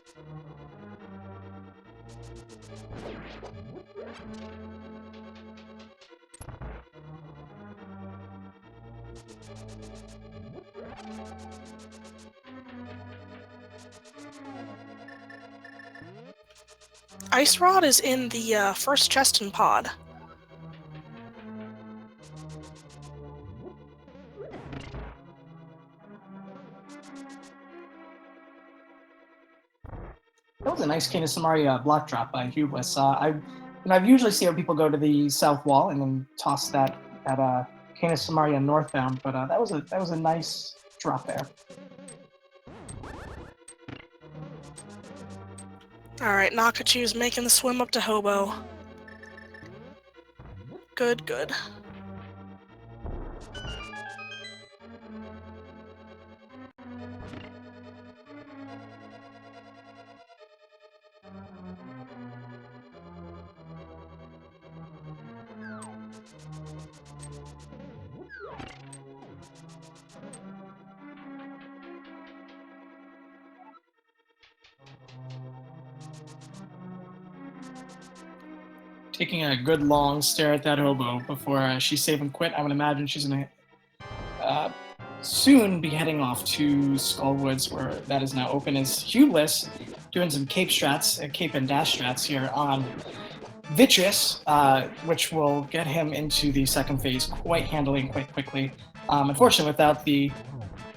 Ice Rod is in the first chest in pod. That was a nice Cane of Samaria block drop by imhughbliss. I've usually seen people go to the south wall and then toss that Cane of Samaria northbound, but that was a nice drop there. Alright, Nakachoo's making the swim up to Hobo. Good, good. Taking a good long stare at that Hobo before she save and quit. I would imagine she's going to soon be heading off to Skull Woods, where that is now open, as imhughbliss doing some cape and dash strats here on Vitreous, which will get him into the second phase quite handily and quite quickly. Unfortunately, without the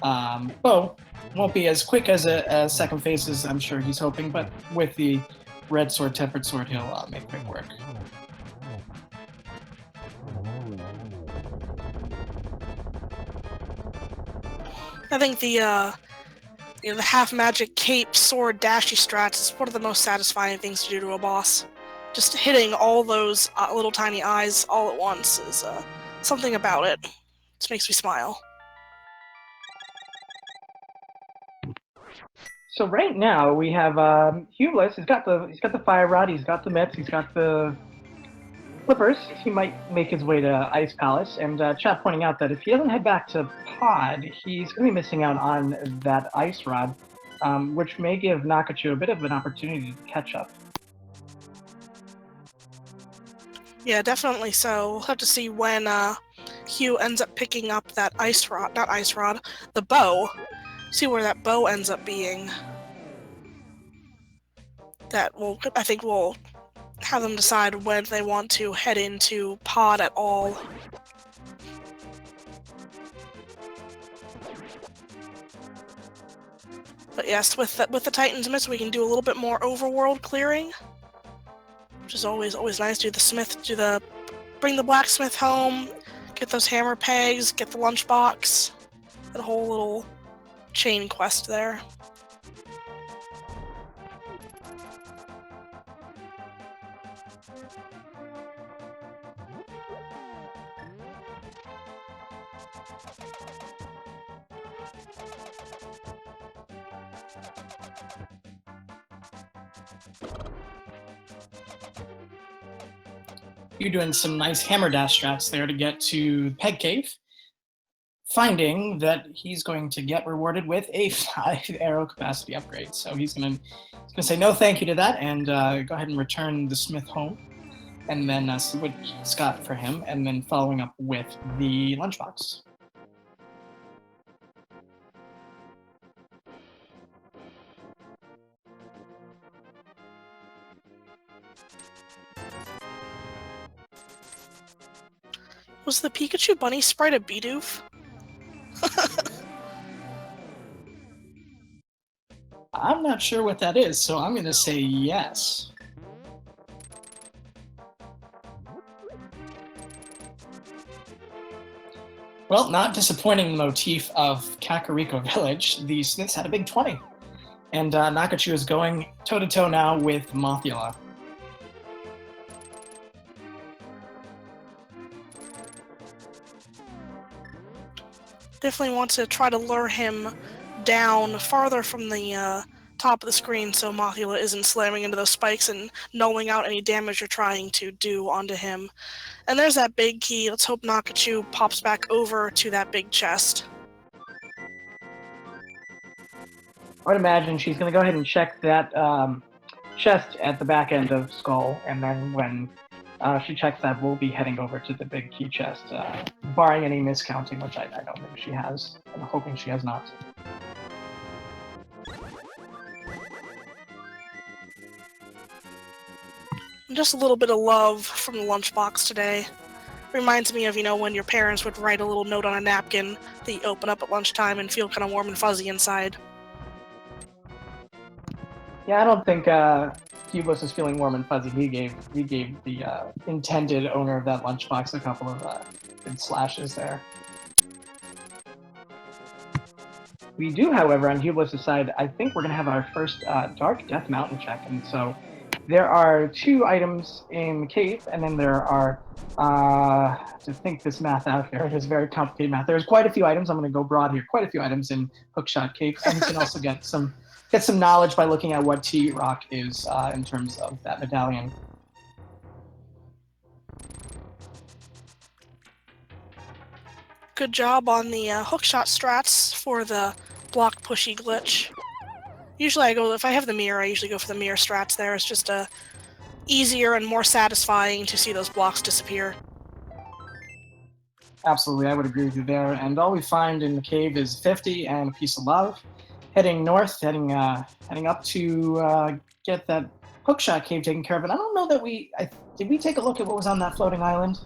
bow, won't be as quick as a second phase as I'm sure he's hoping, but with the red sword, tempered sword, he'll make quick work. I think the half magic cape, sword, dashy strats is one of the most satisfying things to do to a boss. Just hitting all those little tiny eyes all at once is something about it. Just makes me smile. So right now we have imhughbliss. He's got the Fire Rod. He's got the mitts. He's got the flippers. He might make his way to Ice Palace. And chat pointing out that if he doesn't head back to Pod, he's going to be missing out on that Ice Rod, which may give Nakachuu a bit of an opportunity to catch up. Yeah, definitely so. We'll have to see when Hugh ends up picking up that the bow. See where that bow ends up being. I think we'll have them decide when they want to head into Pod at all. But yes, with the Titan's Mist, we can do a little bit more overworld clearing, which is always nice. Bring the blacksmith home, get those hammer pegs, get the lunchbox, that whole little chain quest there. You're doing some nice hammer dash strats there to get to Peg Cave, finding that he's going to get rewarded with a 5 arrow capacity upgrade. So he's going to say no thank you to that and go ahead and return the smith home, and then see what he's got for him, and then following up with the lunchbox. Was the Pikachu bunny sprite a Bidoof? I'm not sure what that is, so I'm going to say yes. Well, not disappointing the motif of Kakariko Village, the Smiths had a big 20. And Nakachuu is going toe-to-toe now with Mothula. Definitely want to try to lure him down farther from the top of the screen so Mothula isn't slamming into those spikes and nulling out any damage you're trying to do onto him. And there's that big key. Let's hope Nakachuu pops back over to that big chest. I would imagine she's going to go ahead and check that chest at the back end of Skull, and then when she checks that, we'll be heading over to the big key chest, barring any miscounting, which I don't think she has. I'm hoping she has not. Just a little bit of love from the lunchbox today. Reminds me of, when your parents would write a little note on a napkin that you open up at lunchtime and feel kind of warm and fuzzy inside. Yeah, I don't think Hublis is feeling warm and fuzzy. He gave the intended owner of that lunchbox a couple of good slashes there. We do, however, on Hublis' side, I think we're going to have our first Dark Death Mountain check, and so there are 2 items in the cave, and then there are, to think this math out here, it is very complicated math. There's quite a few items, I'm going to go broad here, quite a few items in Hookshot Cave, and you can also get some knowledge by looking at what T-Rock is in terms of that medallion. Good job on the hookshot strats for the block pushy glitch. Usually if I have the mirror, I usually go for the mirror strats there. It's just easier and more satisfying to see those blocks disappear. Absolutely, I would agree with you there. And all we find in the cave is 50 and a piece of love. Heading north, heading up to get that Hookshot Cave taken care of. And I don't know that did we take a look at what was on that floating island?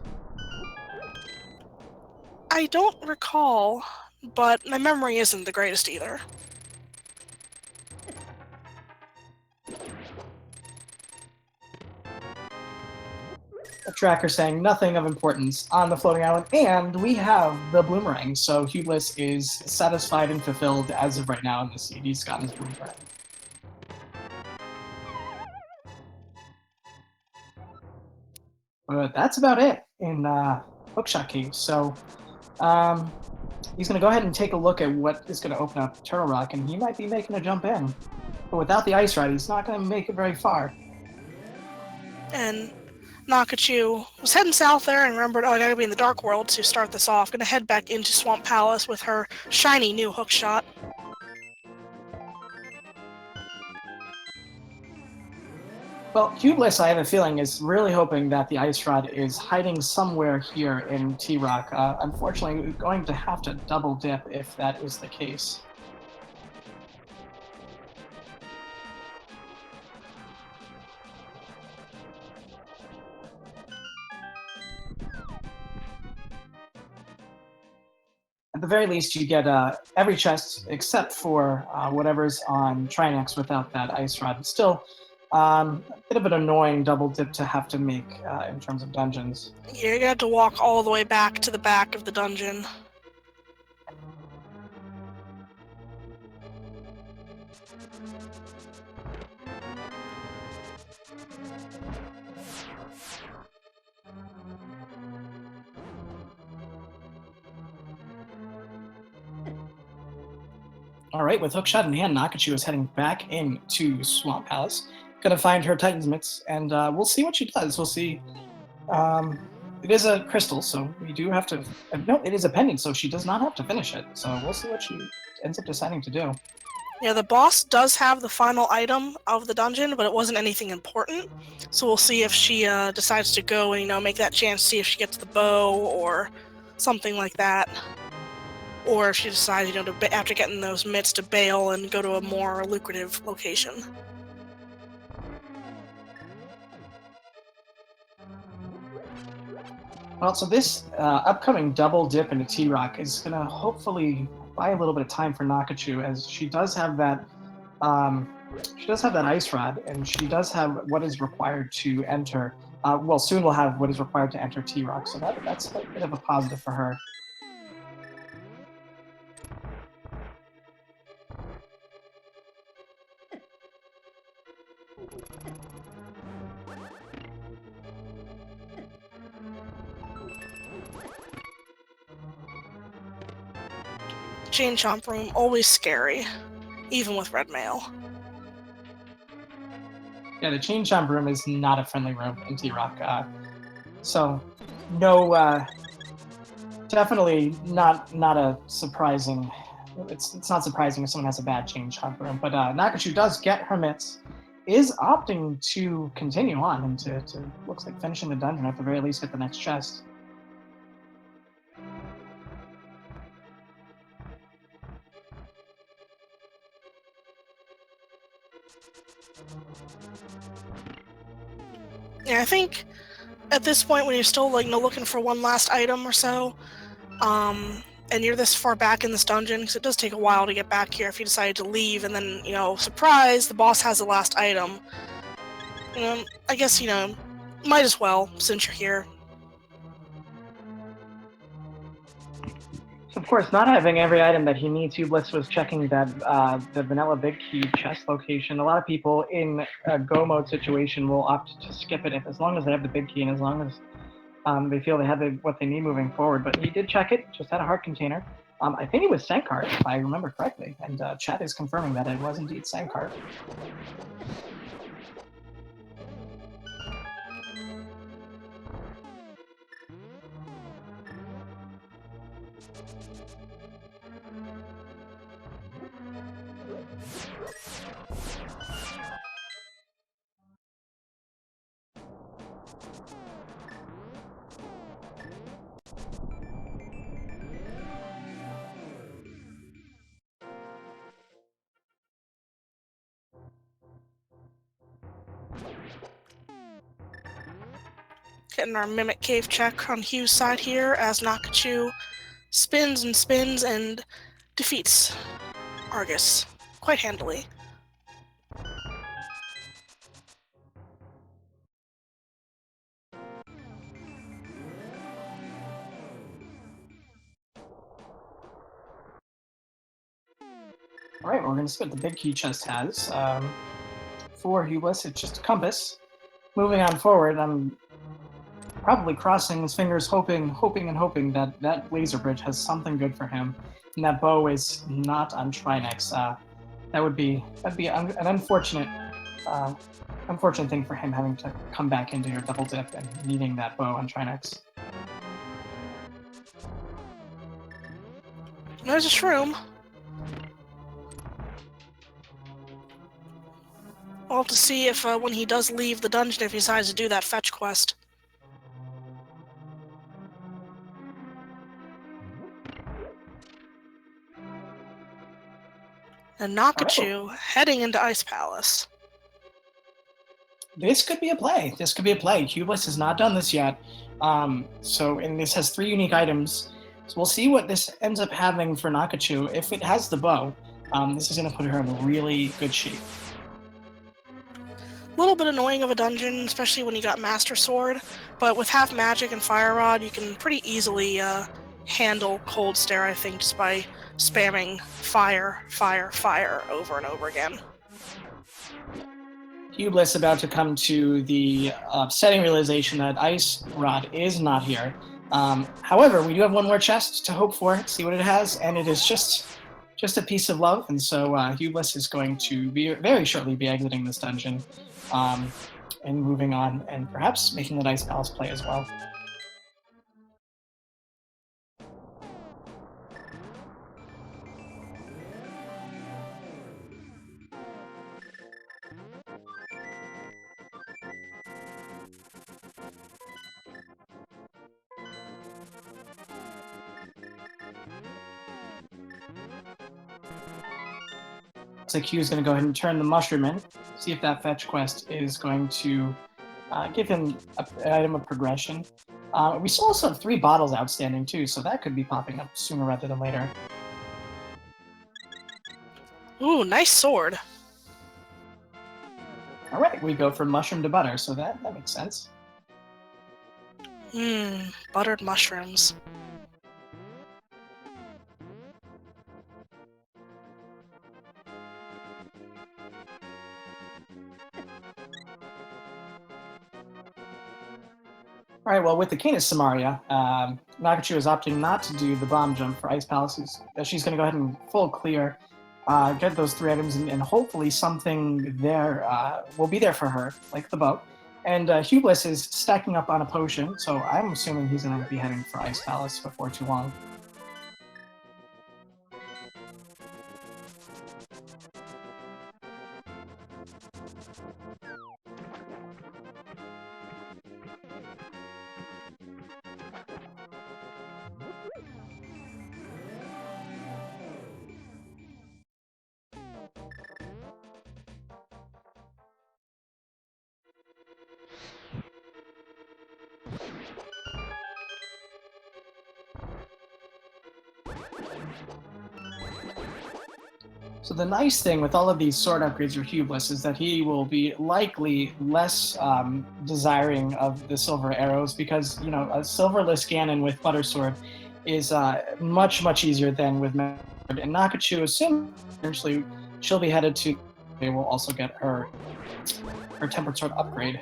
I don't recall, but my memory isn't the greatest either. A tracker saying nothing of importance on the floating island, and we have the Bloomerang, so Hublis is satisfied and fulfilled as of right now in the seed. He's gotten his Bloomerang. But that's about it in Hookshot Cave, so he's going to go ahead and take a look at what is going to open up Turtle Rock, and he might be making a jump in. But without the ice ride, he's not going to make it very far. And Nakachuu was heading south there and remembered, I gotta be in the Dark World to start this off. Gonna head back into Swamp Palace with her shiny new hookshot. Well, Hublis, I have a feeling, is really hoping that the ice rod is hiding somewhere here in T-Rock. Unfortunately, we're going to have to double dip if that is the case. At the very least, you get every chest except for whatever's on Trinex without that ice rod. But still, a bit of an annoying double dip to have to make in terms of dungeons. You're gonna have to walk all the way back to the back of the dungeon. All right, with Hookshot in hand, Nakachuu is heading back into Swamp Palace. Gonna find her Titan's Mitts, and we'll see what she does. We'll see. It is a crystal, so we do have to. No, it is a pendant, so she does not have to finish it. So we'll see what she ends up deciding to do. Yeah, the boss does have the final item of the dungeon, but it wasn't anything important. So we'll see if she decides to go and make that chance, see if she gets the bow or something like that. Or if she decides, after getting those mitts, to bail and go to a more lucrative location. Well, so this upcoming double dip into T-Rock is going to hopefully buy a little bit of time for Nakachuu, as she does have that ice rod, and she does have what is required to enter. Well, soon we'll have what is required to enter T-Rock, so that's a bit of a positive for her. Chain Chomp Room, always scary, even with red mail. Yeah, the Chain Chomp Room is not a friendly room in T-Rock. So, no, definitely not a surprising. It's not surprising if someone has a bad Chain Chomp Room, but Nakachuu does get hermits, is opting to continue on and to looks like finishing the dungeon, at the very least hit the next chest. Yeah, I think at this point when you're still like looking for one last item or so, and you're this far back in this dungeon, because it does take a while to get back here if you decide to leave, and then, surprise, the boss has the last item. I guess, might as well, since you're here. So of course, not having every item that he needs, imhughbliss was checking that the vanilla big key chest location. A lot of people in a go mode situation will opt to skip it as long as they have the big key and as long as they feel they have what they need moving forward. But he did check it, just had a heart container. I think it was Sankart, if I remember correctly, and chat is confirming that it was indeed Sankart. Getting our Mimic Cave check on Hugh's side here as Nakachuu spins and spins and defeats Argus quite handily. All right, we're going to see what the big key chest has. For imhughbliss, it's just a compass. Moving on forward, I'm probably crossing his fingers, hoping that that laser bridge has something good for him, and that bow is not on Trinex. That'd be an unfortunate thing for him, having to come back into your double dip and needing that bow on Trinex. There's a shroom. We'll have to see if when he does leave the dungeon, if he decides to do that fetch quest. And Nakachuu heading into Ice Palace. This could be a play. imhughbliss has not done this yet. And this has 3 unique items. So we'll see what this ends up having for Nakachuu. If it has the bow, this is going to put her in really good shape. A little bit annoying of a dungeon, especially when you got Master Sword, but with half magic and Fire Rod, you can pretty easily handle Cold Stare, I think, just by spamming fire, fire, fire over and over again. imhughbliss about to come to the upsetting realization that Ice Rod is not here. However, we do have one more chest to hope for, see what it has, and it is just a piece of love. And so imhughbliss is going to very shortly be exiting this dungeon and moving on, and perhaps making the Ice Palace play as well. Looks like Hugh's going to go ahead and turn the mushroom in, see if that fetch quest is going to give him an item of progression. We still also have 3 bottles outstanding too, so that could be popping up sooner rather than later. Ooh, nice sword. All right, we go from mushroom to butter, so that makes sense. Buttered mushrooms. All right, well, with the Canis Samaria, Nakachuu is opting not to do the bomb jump for Ice Palaces. She's going to go ahead and full clear, get those 3 items, and hopefully something there will be there for her, like the boat. And imhughbliss is stacking up on a potion, so I'm assuming he's going to be heading for Ice Palace before too long. So the nice thing with all of these sword upgrades for imhughbliss is that he will be likely less desiring of the silver arrows because, you know, a silverless Ganon with butter sword is much easier than with Metal Sword. And Nakachuu, assuming eventually she'll be headed to, they will also get her tempered sword upgrade.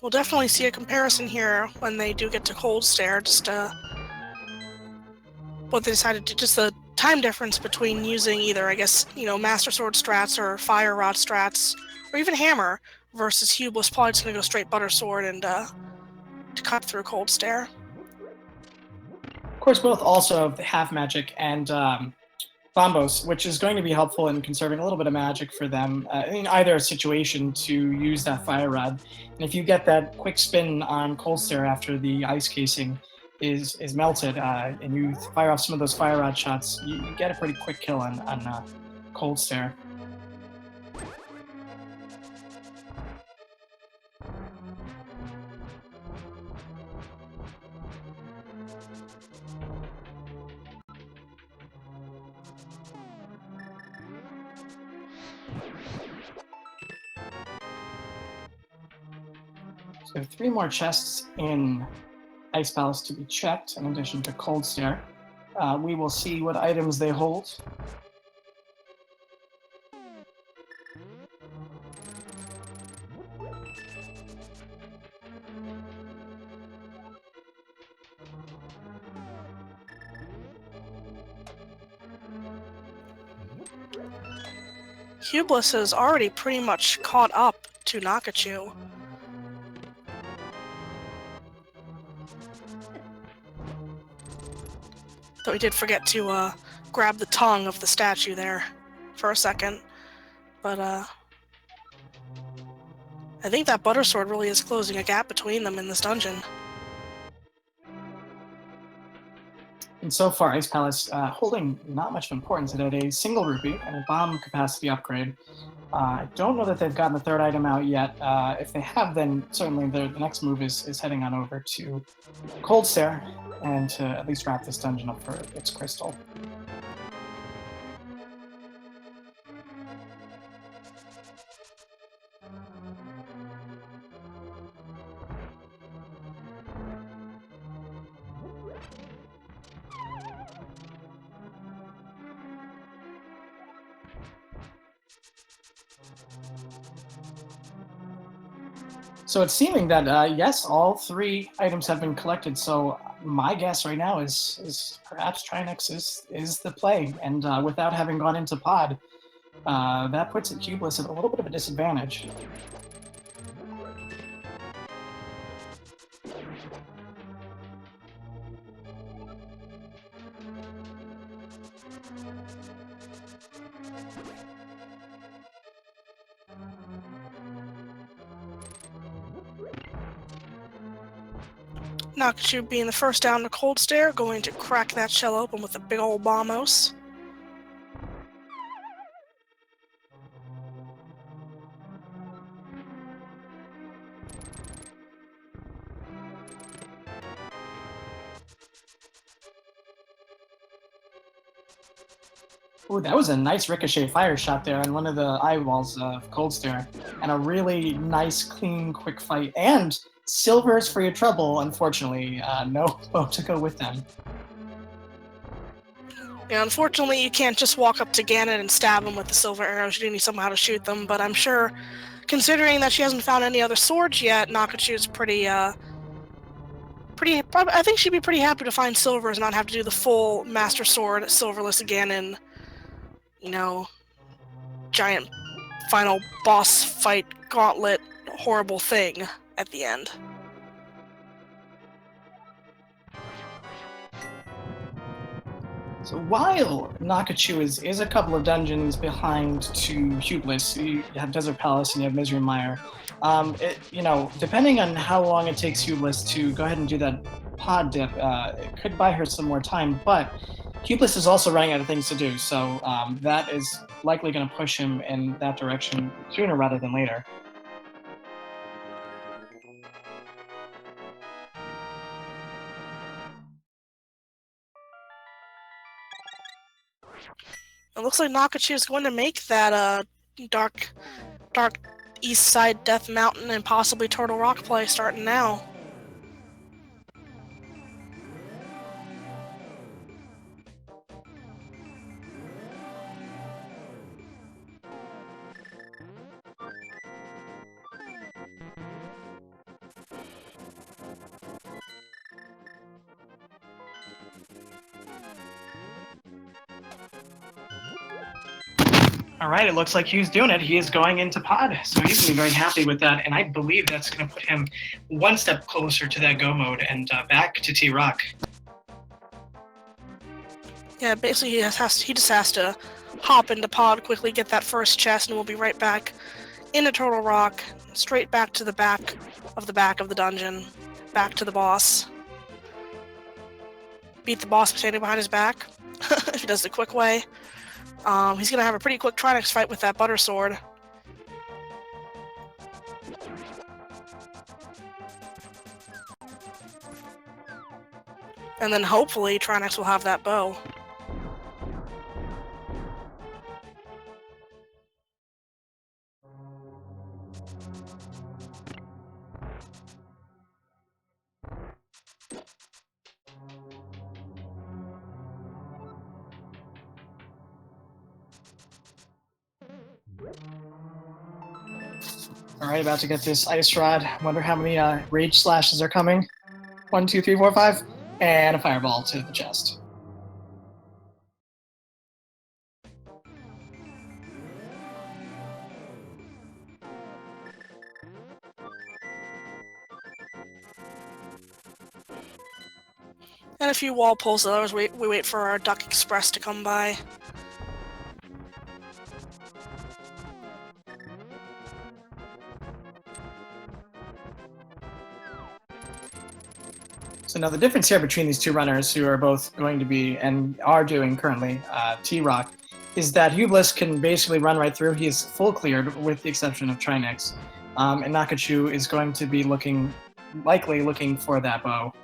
We'll definitely see a comparison here when they do get to Cold Stare, just what they decided to, just the time difference between using either, I guess, you know, Master Sword strats or Fire Rod strats, or even Hammer, versus imhughbliss probably just going to go straight Butter Sword and to cut through Cold Stare. Of course, both also have half magic and Bombos, which is going to be helpful in conserving a little bit of magic for them in either situation to use that Fire Rod. And if you get that quick spin on Cold Stare after the ice casing is melted, and you fire off some of those Fire Rod shots, you get a pretty quick kill on Cold Stare. So we have 3 more chests in Ice Palace to be checked, in addition to Cold Stare. We will see what items they hold. imhughbliss is already pretty much caught up to Nakachuu. Though he did forget to grab the tongue of the statue there for a second. But I think that Butter Sword really is closing a gap between them in this dungeon. And so far, Ice Palace holding not much of importance. It had a single rupee and a bomb capacity upgrade. I don't know that they've gotten the 3rd item out yet. If they have, then certainly the next move is heading on over to Cold Stare and to at least wrap this dungeon up for its crystal. So it's seeming that yes, all 3 items have been collected. So my guess right now is perhaps Trinex is the play, and without having gone into pod, that puts imhughbliss at a little bit of a disadvantage. Nakachuu being the first down to Cold Stare, going to crack that shell open with a big old bombos. Ooh, that was a nice ricochet fire shot there on one of the eyeballs of Cold Stare. And a really nice, clean, quick fight. And silvers for your trouble, unfortunately. No bow to go with them. Yeah, unfortunately, you can't just walk up to Ganon and stab him with the silver arrows. You do need somehow to shoot them, but I'm sure, considering that she hasn't found any other swords yet, Nakachoo's pretty, I think she'd be pretty happy to find silvers and not have to do the full Master Sword, Silverless Ganon, you know, giant final boss fight gauntlet horrible thing at the end. So while Nakachuu is a couple of dungeons behind to Hubliss, you have Desert Palace and you have Misery Mire. Depending on how long it takes Hubliss to go ahead and do that pod dip, it could buy her some more time. But Hubliss is also running out of things to do, so that is likely going to push him in that direction sooner rather than later. It looks like Nakachuu is going to make that dark east side Death Mountain and possibly Turtle Rock play starting now. All right, it looks like he's doing it. He is going into pod, so he's going to be very happy with that. And I believe that's going to put him one step closer to that go mode and back to T-Rock. Yeah, basically he just has to hop into pod, quickly get that first chest, and we'll be right back into Turtle Rock, straight back to the back of the dungeon, back to the boss. Beat the boss by standing behind his back, if he does it the quick way. He's gonna have a pretty quick Trinex fight with that Butter Sword. And then hopefully Trinex will have that bow. All right, about to get this Ice Rod. Wonder how many Rage Slashes are coming. 1, 2, 3, 4, 5. And a Fireball to the chest. And a few wall pulls as we wait for our Duck Express to come by. So now the difference here between these two runners who are both going to be, and are doing currently, T-Rock, is that Hubliss can basically run right through. He is full cleared with the exception of Trinex. And Nakachuu is going to be likely looking for that bow.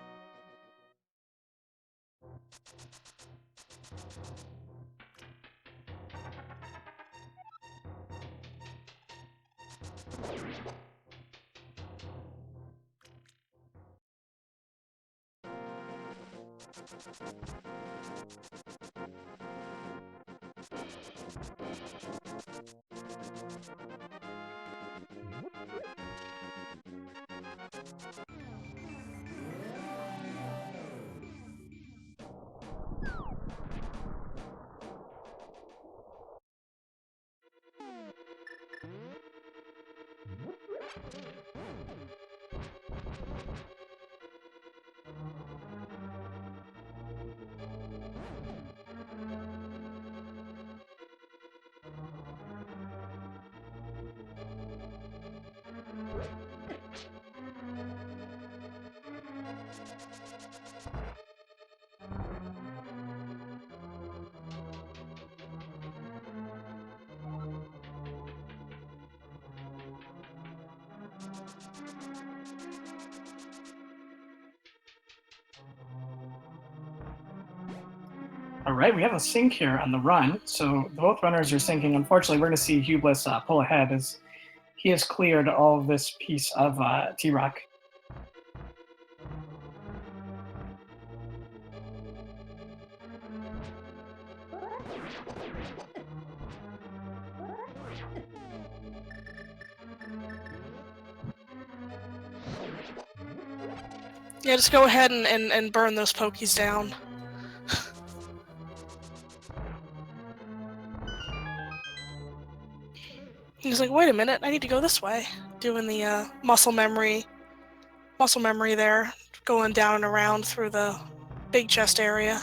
All right, we have a sync here on the run. So both runners are syncing. Unfortunately, we're going to see imhughbliss pull ahead as he has cleared all of this piece of T-Rock. Yeah, just go ahead and burn those pokies down. He's like, wait a minute, I need to go this way. Doing the muscle memory there, going down and around through the big chest area.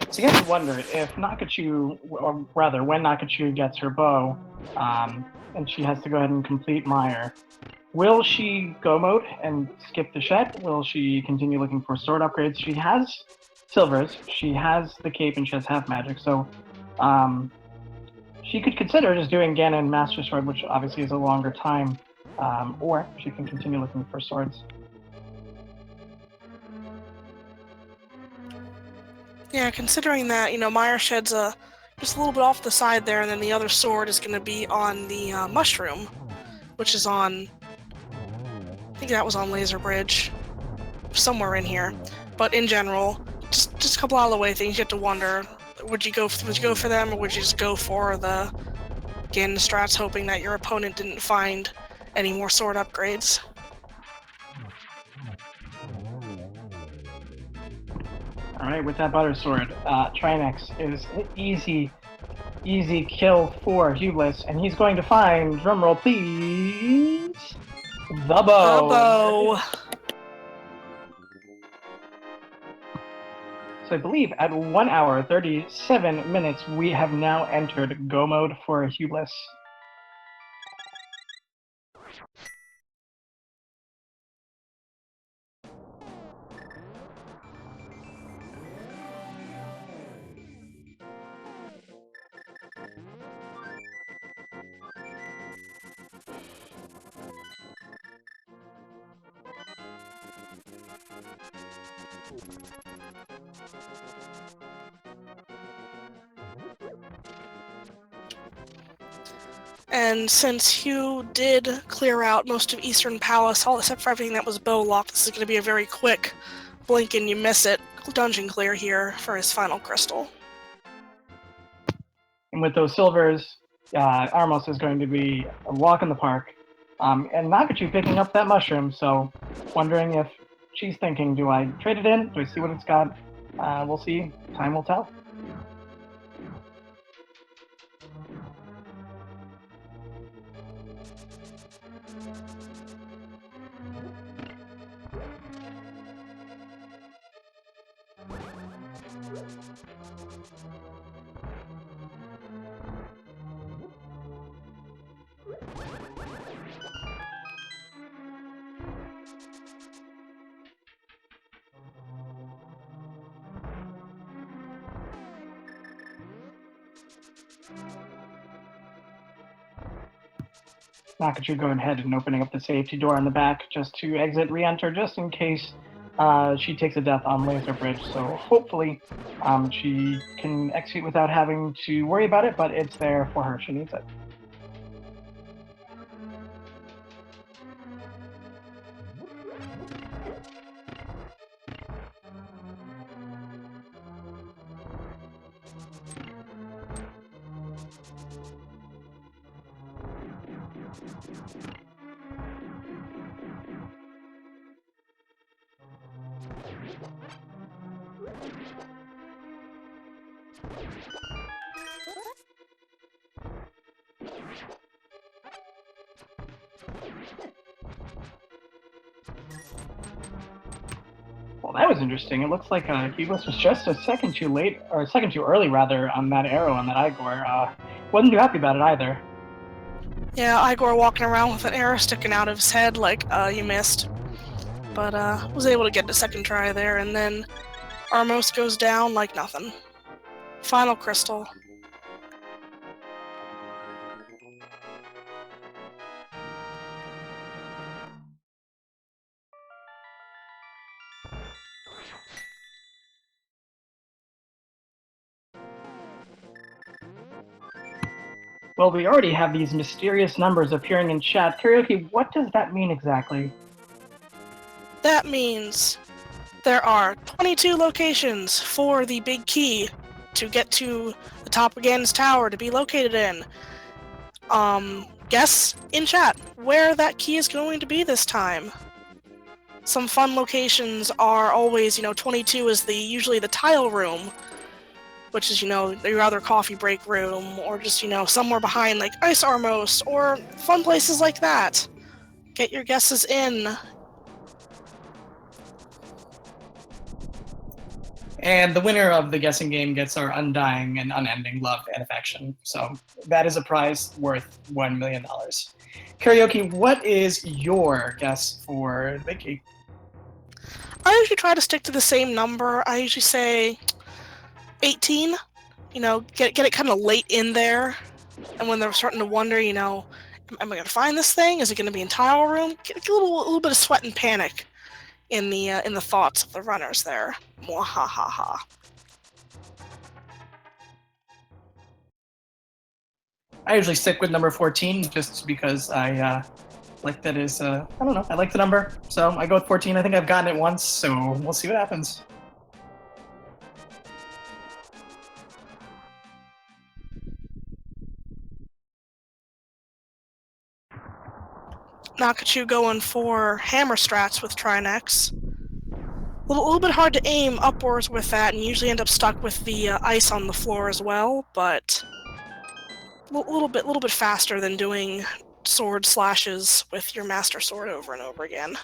So you have to wonder if Nakachuu, or rather, when Nakachuu gets her bow, and she has to go ahead and complete Mire, will she go mode and skip the shed? Will she continue looking for sword upgrades? She has silvers, she has the cape, and she has half magic, so she could consider just doing Ganon Master Sword, which obviously is a longer time, or she can continue looking for swords. Yeah, considering that, you know, Mire Shed's just a little bit off the side there, and then the other sword is going to be on the mushroom, which is on, I think that was on Laser Bridge, somewhere in here. But in general, just a couple out of the way things you have to wonder, would you go for them, or would you just go for the Ganon strats, hoping that your opponent didn't find any more sword upgrades? All right, with that butter sword, Trinex is an easy kill for imhughbliss, and he's going to find, drumroll please, the bow. The bow. So I believe at 1 hour 37 minutes, we have now entered go mode for imhughbliss. And since Hugh did clear out most of Eastern Palace, all except for everything that was bow locked, this is going to be a very quick blink and you miss it dungeon clear here for his final crystal. And with those silvers, Armos is going to be a walk in the park. And Nakachuu picking up that mushroom, so wondering if she's thinking, do I trade it in? Do I see what it's got? We'll see. Time will tell. Nakachuu going ahead and opening up the safety door on the back just to exit, re-enter, just in case she takes a death on Laser Bridge. So hopefully she can execute without having to worry about it, but it's there for her. She needs it. Well, that was interesting. It looks like Hubris was just a second too late, or a second too early, rather, on that arrow on that Igor. Wasn't too happy about it either. Yeah, Igor walking around with an arrow sticking out of his head like, you missed. But, was able to get the second try there, and then Armos goes down like nothing. Final crystal. Well, we already have these mysterious numbers appearing in chat. Karaoke, what does that mean exactly? That means there are 22 locations for the big key to get to the top of Ganon's tower to be located in. Guess in chat where that key is going to be this time. Some fun locations are always, 22 is usually the tile room, which is, your other coffee break room, or just, somewhere behind like Ice Armos, or fun places like that. Get your guesses in. And the winner of the guessing game gets our undying and unending love and affection. So that is a prize worth $1 million. Karaoke, what is your guess for the key? I usually try to stick to the same number. I usually say 18. Get it kind of late in there. And when they're starting to wonder, am I going to find this thing? Is it going to be in tile room? Get a little bit of sweat and panic in the thoughts of the runners there. Mwahaha. I usually stick with number 14 just because I like that is, I don't know, I like the number. So I go with 14. I think I've gotten it once, so we'll see what happens. Nakachuu going for hammer strats with Trinex. A little bit hard to aim upwards with that, and you usually end up stuck with the ice on the floor as well, but a little bit faster than doing sword slashes with your master sword over and over again.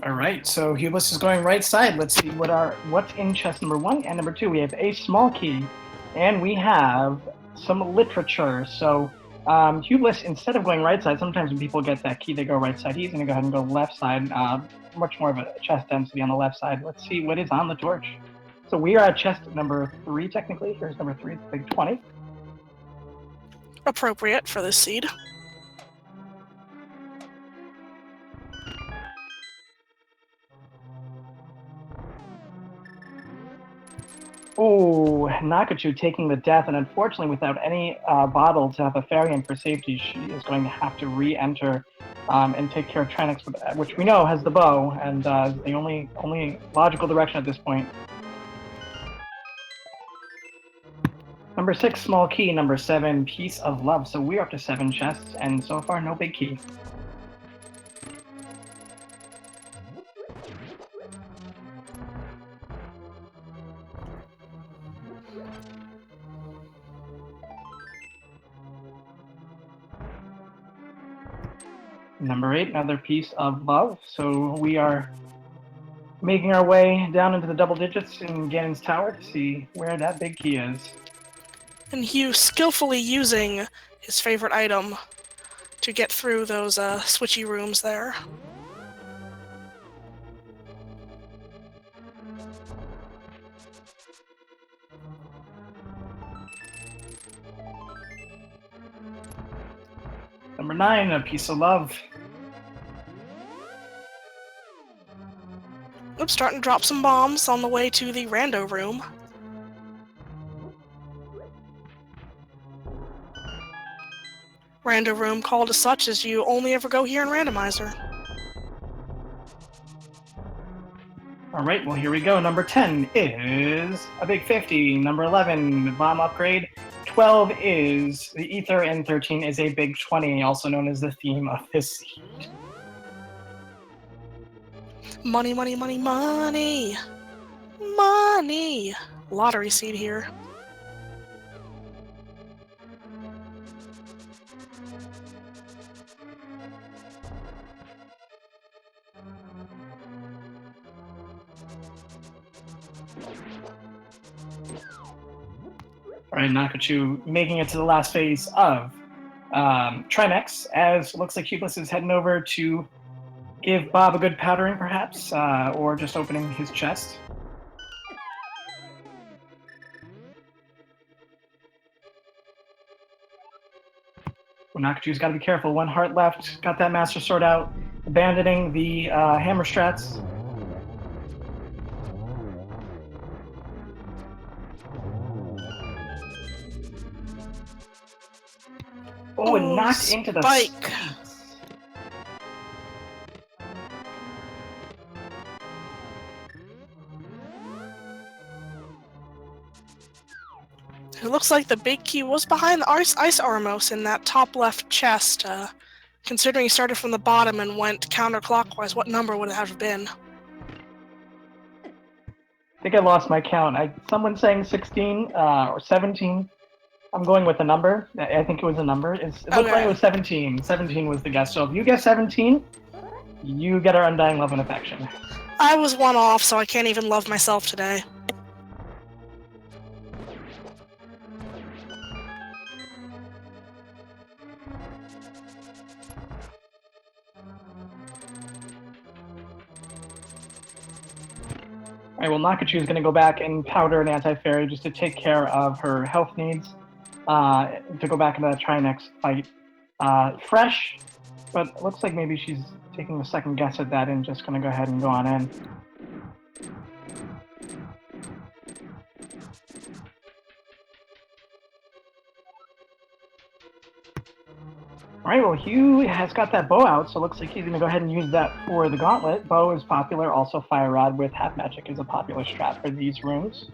All right, so Hublis is going right side. Let's see what's in chest number 1 and number 2. We have a small key, and we have some literature. So Hublis, instead of going right side, sometimes when people get that key, they go right side. He's going to go ahead and go left side. Much more of a chest density on the left side. Let's see what is on the torch. So we are at chest number 3, technically. Here's number 3, it's big 20. Appropriate for this seed. Oh, Nakachuu taking the death, and unfortunately, without any bottle to have a fairy in for safety, she is going to have to re-enter and take care of Trinex, which we know has the bow, and the only logical direction at this point. Number 6, small key. Number 7, piece of love. So we're up to 7 chests, and so far, no big key. Number 8, another piece of love. So we are making our way down into the double digits in Ganon's tower to see where that big key is. And Hugh skillfully using his favorite item to get through those switchy rooms there. Number 9, a piece of love. Oops, starting to drop some bombs on the way to the rando room. Rando room called as such as you only ever go here in Randomizer. All right, well, here we go. Number 10 is a big 50. Number 11, bomb upgrade. 12 is the ether, and 13 is a big 20, also known as the theme of this seed. Money, money, money, money! Money! Lottery seed here. All right, Nakachuu making it to the last phase of Trinex, as it looks like Hughbliss is heading over to give Bob a good powdering, perhaps, or just opening his chest. Well, Nakachoo's got to be careful. One heart left. Got that Master Sword out. Abandoning the hammer strats. Oh, and knocked into the spike. It looks like the big key was behind the ice Armos in that top left chest. Considering he started from the bottom and went counterclockwise, what number would it have been? I think I lost my count. Someone's saying 16 or 17. I'm going with a number. I think it was a number. It looked like it was 17. 17 was the guess. So if you guess 17, you get our undying love and affection. I was one off, so I can't even love myself today. All right, well, Nakachuu is going to go back and powder an anti-fairy just to take care of her health needs, to go back into that Trinex fight fresh, but it looks like maybe she's taking a second guess at that and just going to go ahead and go on in. All right, well, Hugh has got that bow out, so it looks like he's going to go ahead and use that for the gauntlet. Bow is popular, also Fire Rod with Half Magic is a popular strat for these rooms.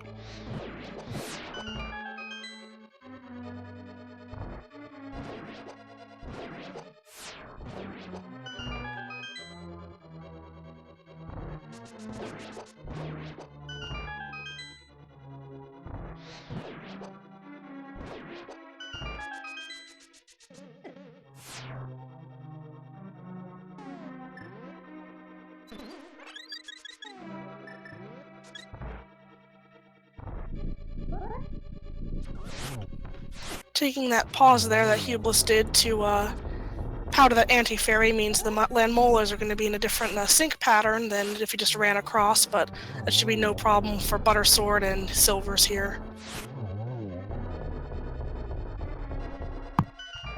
Taking that pause there that Hughbliss did to powder that anti-fairy means the land molars are going to be in a different sync pattern than if you just ran across, but that should be no problem for Butter Sword and Silvers here.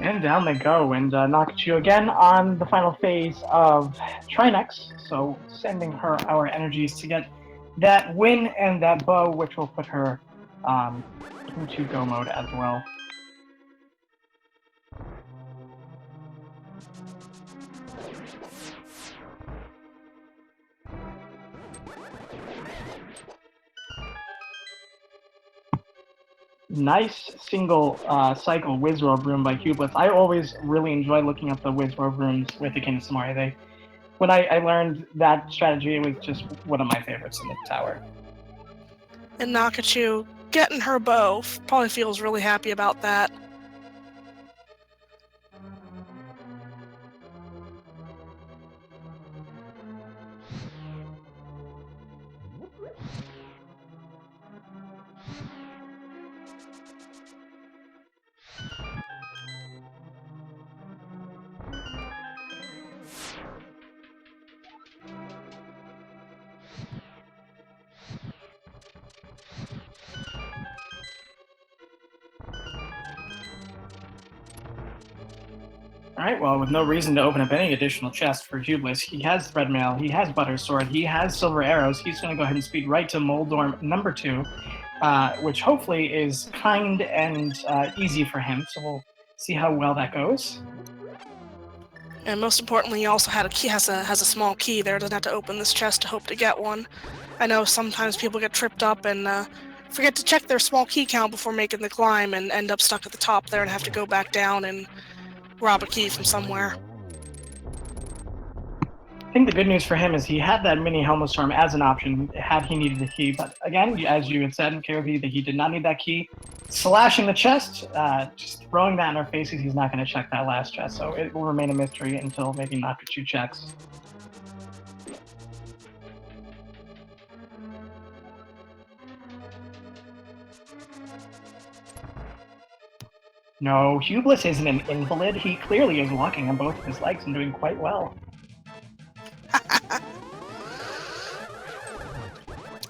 And down they go, and Nakachuu again on the final phase of Trinex, so sending her our energies to get that win and that bow, which will put her into go mode as well. Nice single cycle Wizrobe room by Hughbliss. I always really enjoy looking at the Wizrobe rooms with the King of Samari. When I learned that strategy, it was just one of my favorites in the tower. And Nakachuu getting her bow probably feels really happy about that. All right, well, with no reason to open up any additional chests for Hughbliss, he has Thread Mail, he has Butter Sword, he has Silver Arrows. He's going to go ahead and speed right to Moldorm number 2, which hopefully is kind and easy for him. So we'll see how well that goes. And most importantly, he also had a key, has a small key there. Doesn't have to open this chest to hope to get one. I know sometimes people get tripped up and forget to check their small key count before making the climb and end up stuck at the top there and have to go back down and rob a key from somewhere. I think the good news for him is he had that mini Helmstorm as an option had he needed the key. But again, as you had said in KOV, that he did not need that key. Slashing the chest, just throwing that in our faces, he's not going to check that last chest. So it will remain a mystery until maybe Nakachuu checks. No, Hubliss isn't an invalid. He clearly is walking on both of his legs and doing quite well.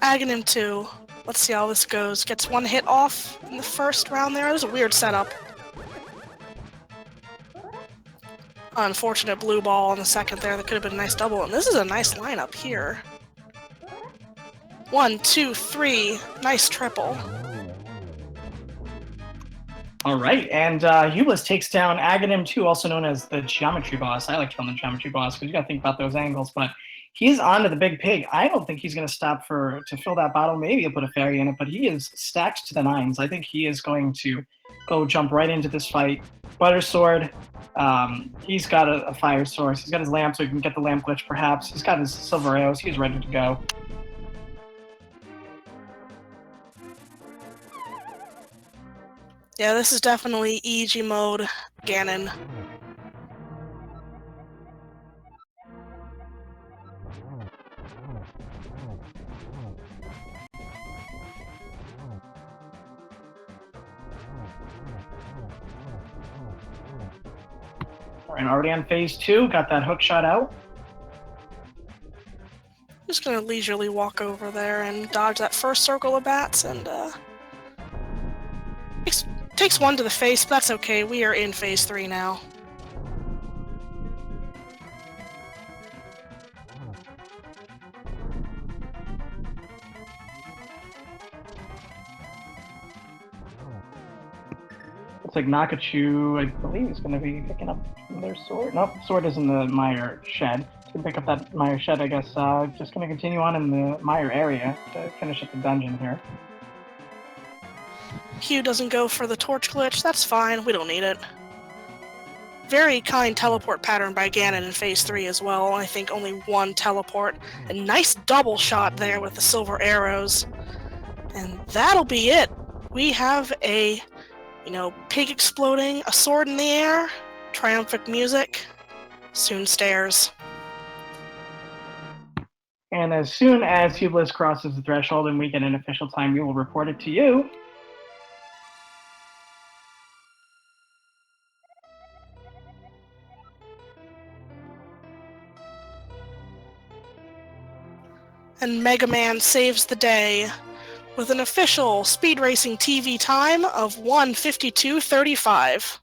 Aghanim 2. Let's see how this goes. Gets one hit off in the first round there. It was a weird setup. Unfortunate blue ball in the second there. That could have been a nice double. And this is a nice lineup here. 1, 2, 3. Nice triple. All right, and Hubliss takes down Aghanim 2, also known as the Geometry Boss. I like calling the Geometry Boss because you got to think about those angles, but he's on to the big pig. I don't think he's going to stop to fill that bottle. Maybe he'll put a fairy in it, but he is stacked to the nines. I think he is going to go jump right into this fight. Butter Sword, he's got a fire source. He's got his lamp, so he can get the lamp glitch perhaps. He's got his silver arrows. He's ready to go. Yeah, this is definitely EG mode Ganon. All right, already on phase 2, got that hook shot out. Just gonna leisurely walk over there and dodge that first circle of bats, and takes one to the face, but that's okay. We are in phase 3 now. Looks like Nakachuu, I believe, is going to be picking up their sword. Nope, sword is in the mire shed. He's going to pick up that mire shed, I guess. Just going to continue on in the mire area to finish up the dungeon here. Hugh doesn't go for the torch glitch. That's fine. We don't need it. Very kind teleport pattern by Ganon in phase 3 as well. I think only one teleport. A nice double shot there with the silver arrows. And that'll be it. We have a, pig exploding, a sword in the air, triumphant music, soon stairs. And as soon as Hubliss crosses the threshold and we get an official time, we will report it to you. And Mega Man saves the day with an official speed racing TV time of 1:52:35.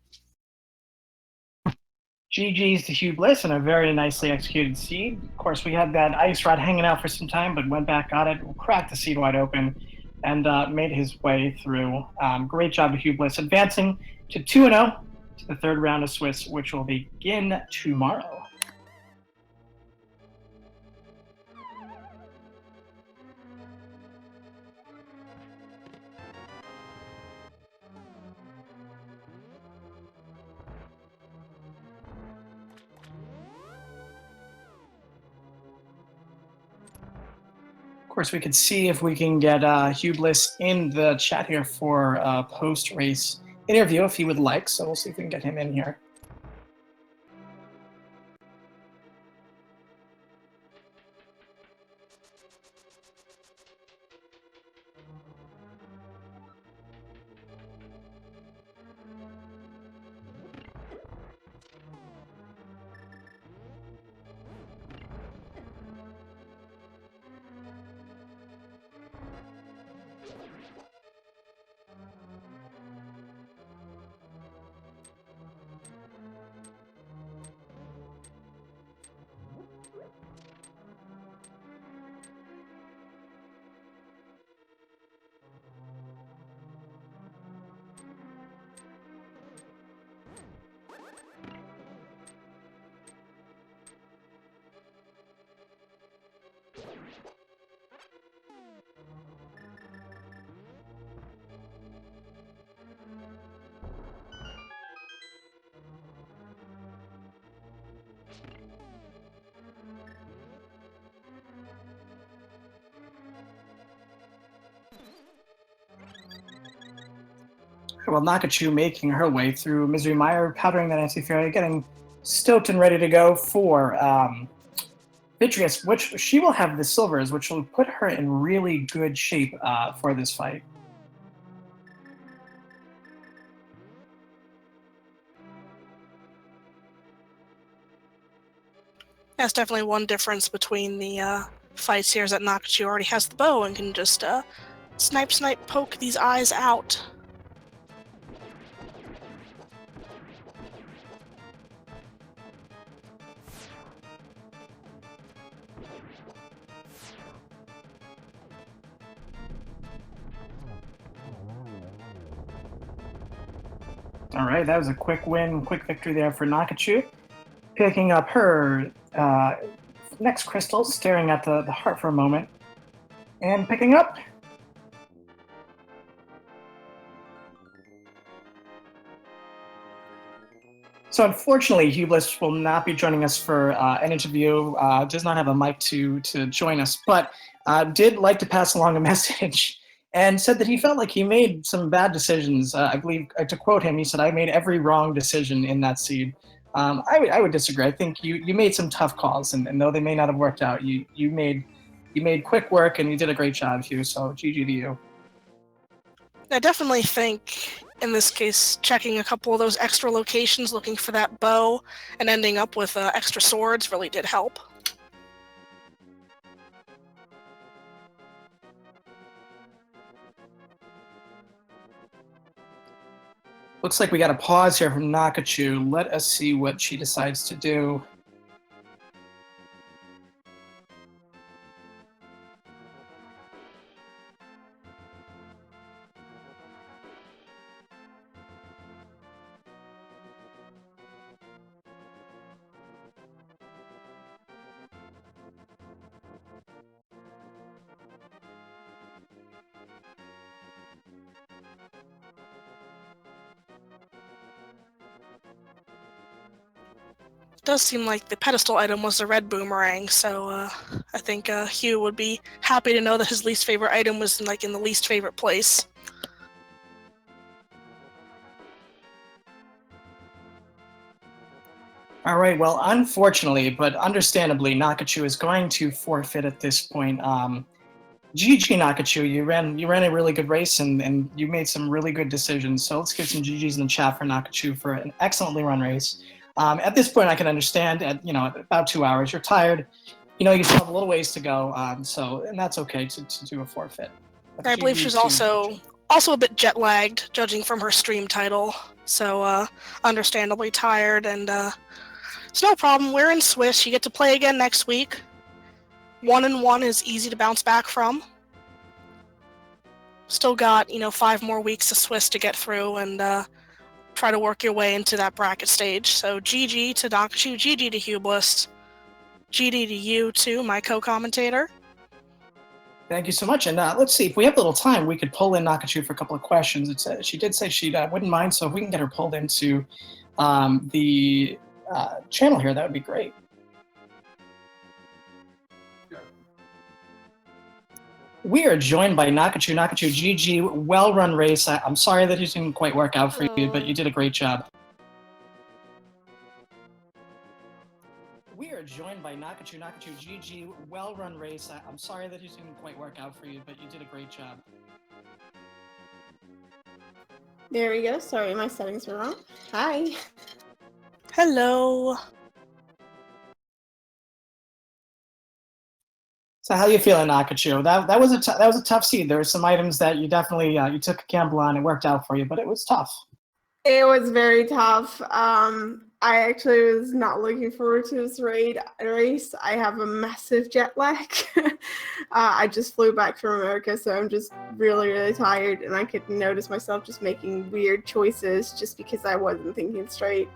GG's to Hubliss and a very nicely executed seed. Of course, we had that ice rod hanging out for some time, but went back, got it, cracked the seed wide open, and made his way through. Great job to Hubliss, advancing to 2-0 to the third round of Swiss, which will begin tomorrow. Of course, we could see if we can get Hubliss in the chat here for a post-race interview if he would like. So we'll see if we can get him in here. Well, Nakachuu making her way through Misery Mire, powdering that anti-fairy, getting stoked and ready to go for Vitreous, which she will have the silvers, which will put her in really good shape for this fight. That's definitely one difference between the fights here is that Nakachuu already has the bow and can just snipe, poke these eyes out. All right, that was a quick win, quick victory there for Nakachuu. Picking up her next crystal, staring at the heart for a moment, and picking up. So unfortunately, imhughbliss will not be joining us for an interview. Does not have a mic to join us, but did like to pass along a message and said that he felt like he made some bad decisions. I believe, to quote him, he said, "I made every wrong decision in that seed." I would disagree. I think you made some tough calls, and though they may not have worked out, you made quick work, and you did a great job, Hugh. So GG to you. I definitely think, in this case, checking a couple of those extra locations, looking for that bow, and ending up with extra swords really did help. Looks like we got a pause here from Nakachuu. Let us see what she decides to do. Does seem like the pedestal item was the red boomerang, so I think Hugh would be happy to know that his least favorite item was in the least favorite place. All right, well, unfortunately, but understandably, Nakachuu is going to forfeit at this point. GG Nakachuu, you ran a really good race and you made some really good decisions. So let's get some GGs in the chat for Nakachuu for an excellently run race. At this point, I can understand at about 2 hours, you're tired. You still have a little ways to go. And that's okay to do a forfeit. I believe she's also a bit jet lagged, judging from her stream title. So understandably tired, and it's no problem. We're in Swiss. You get to play again next week. 1-1 is easy to bounce back from. Still got 5 more weeks of Swiss to get through, and try to work your way into that bracket stage. So GG to Nakachuu, GG to imhughbliss, GG to you too, my co-commentator. Thank you so much. And let's see, if we have a little time, we could pull in Nakachuu for a couple of questions. She did say she wouldn't mind, so if we can get her pulled into the channel here, that would be great. We are joined by Nakachuu. Nakachuu, GG, well-run race. I'm sorry that it didn't quite work out for you, but you did a great job. We are joined by Nakachuu. Nakachuu, GG, well-run race. I'm sorry that it didn't quite work out for you, but you did a great job. There we go. Sorry, my settings were wrong. Hi. Hello. So how are you feeling, Nakachuu? That was a tough seed. There were some items that you definitely you took a gamble on. It worked out for you, but it was tough. It was very tough. I actually was not looking forward to this race. I have a massive jet lag. I just flew back from America, so I'm just really, really tired, and I could notice myself just making weird choices just because I wasn't thinking straight.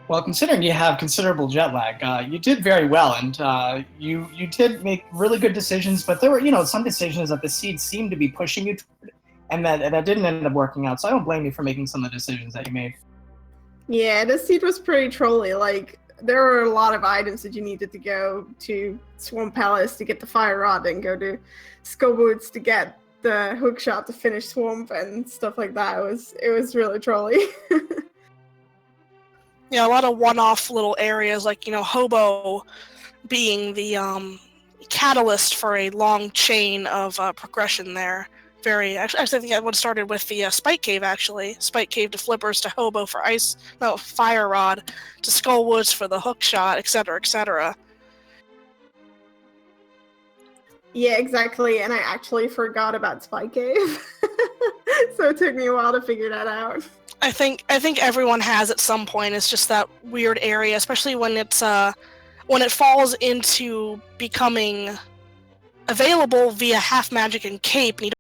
Well, considering you have considerable jet lag, you did very well, and you did make really good decisions. But there were, some decisions that the seeds seemed to be pushing you toward, and that didn't end up working out. So I don't blame you for making some of the decisions that you made. Yeah, the seed was pretty trolly. Like, there were a lot of items that you needed to go to Swamp Palace to get the Fire Rod, and go to Skullboots to get the hookshot to finish Swamp and stuff like that. It was really trolly. Yeah, a lot of one-off little areas, like Hobo being the catalyst for a long chain of progression there. Actually, I think I would have started with the Spike Cave, actually. Spike Cave to Flippers to Hobo for Fire Rod to Skullwoods for the hook shot, etc., etc. Yeah, exactly. And I actually forgot about Spike Cave. So it took me a while to figure that out. I think everyone has at some point. It's just that weird area, especially when it's when it falls into becoming available via half magic and cape, and you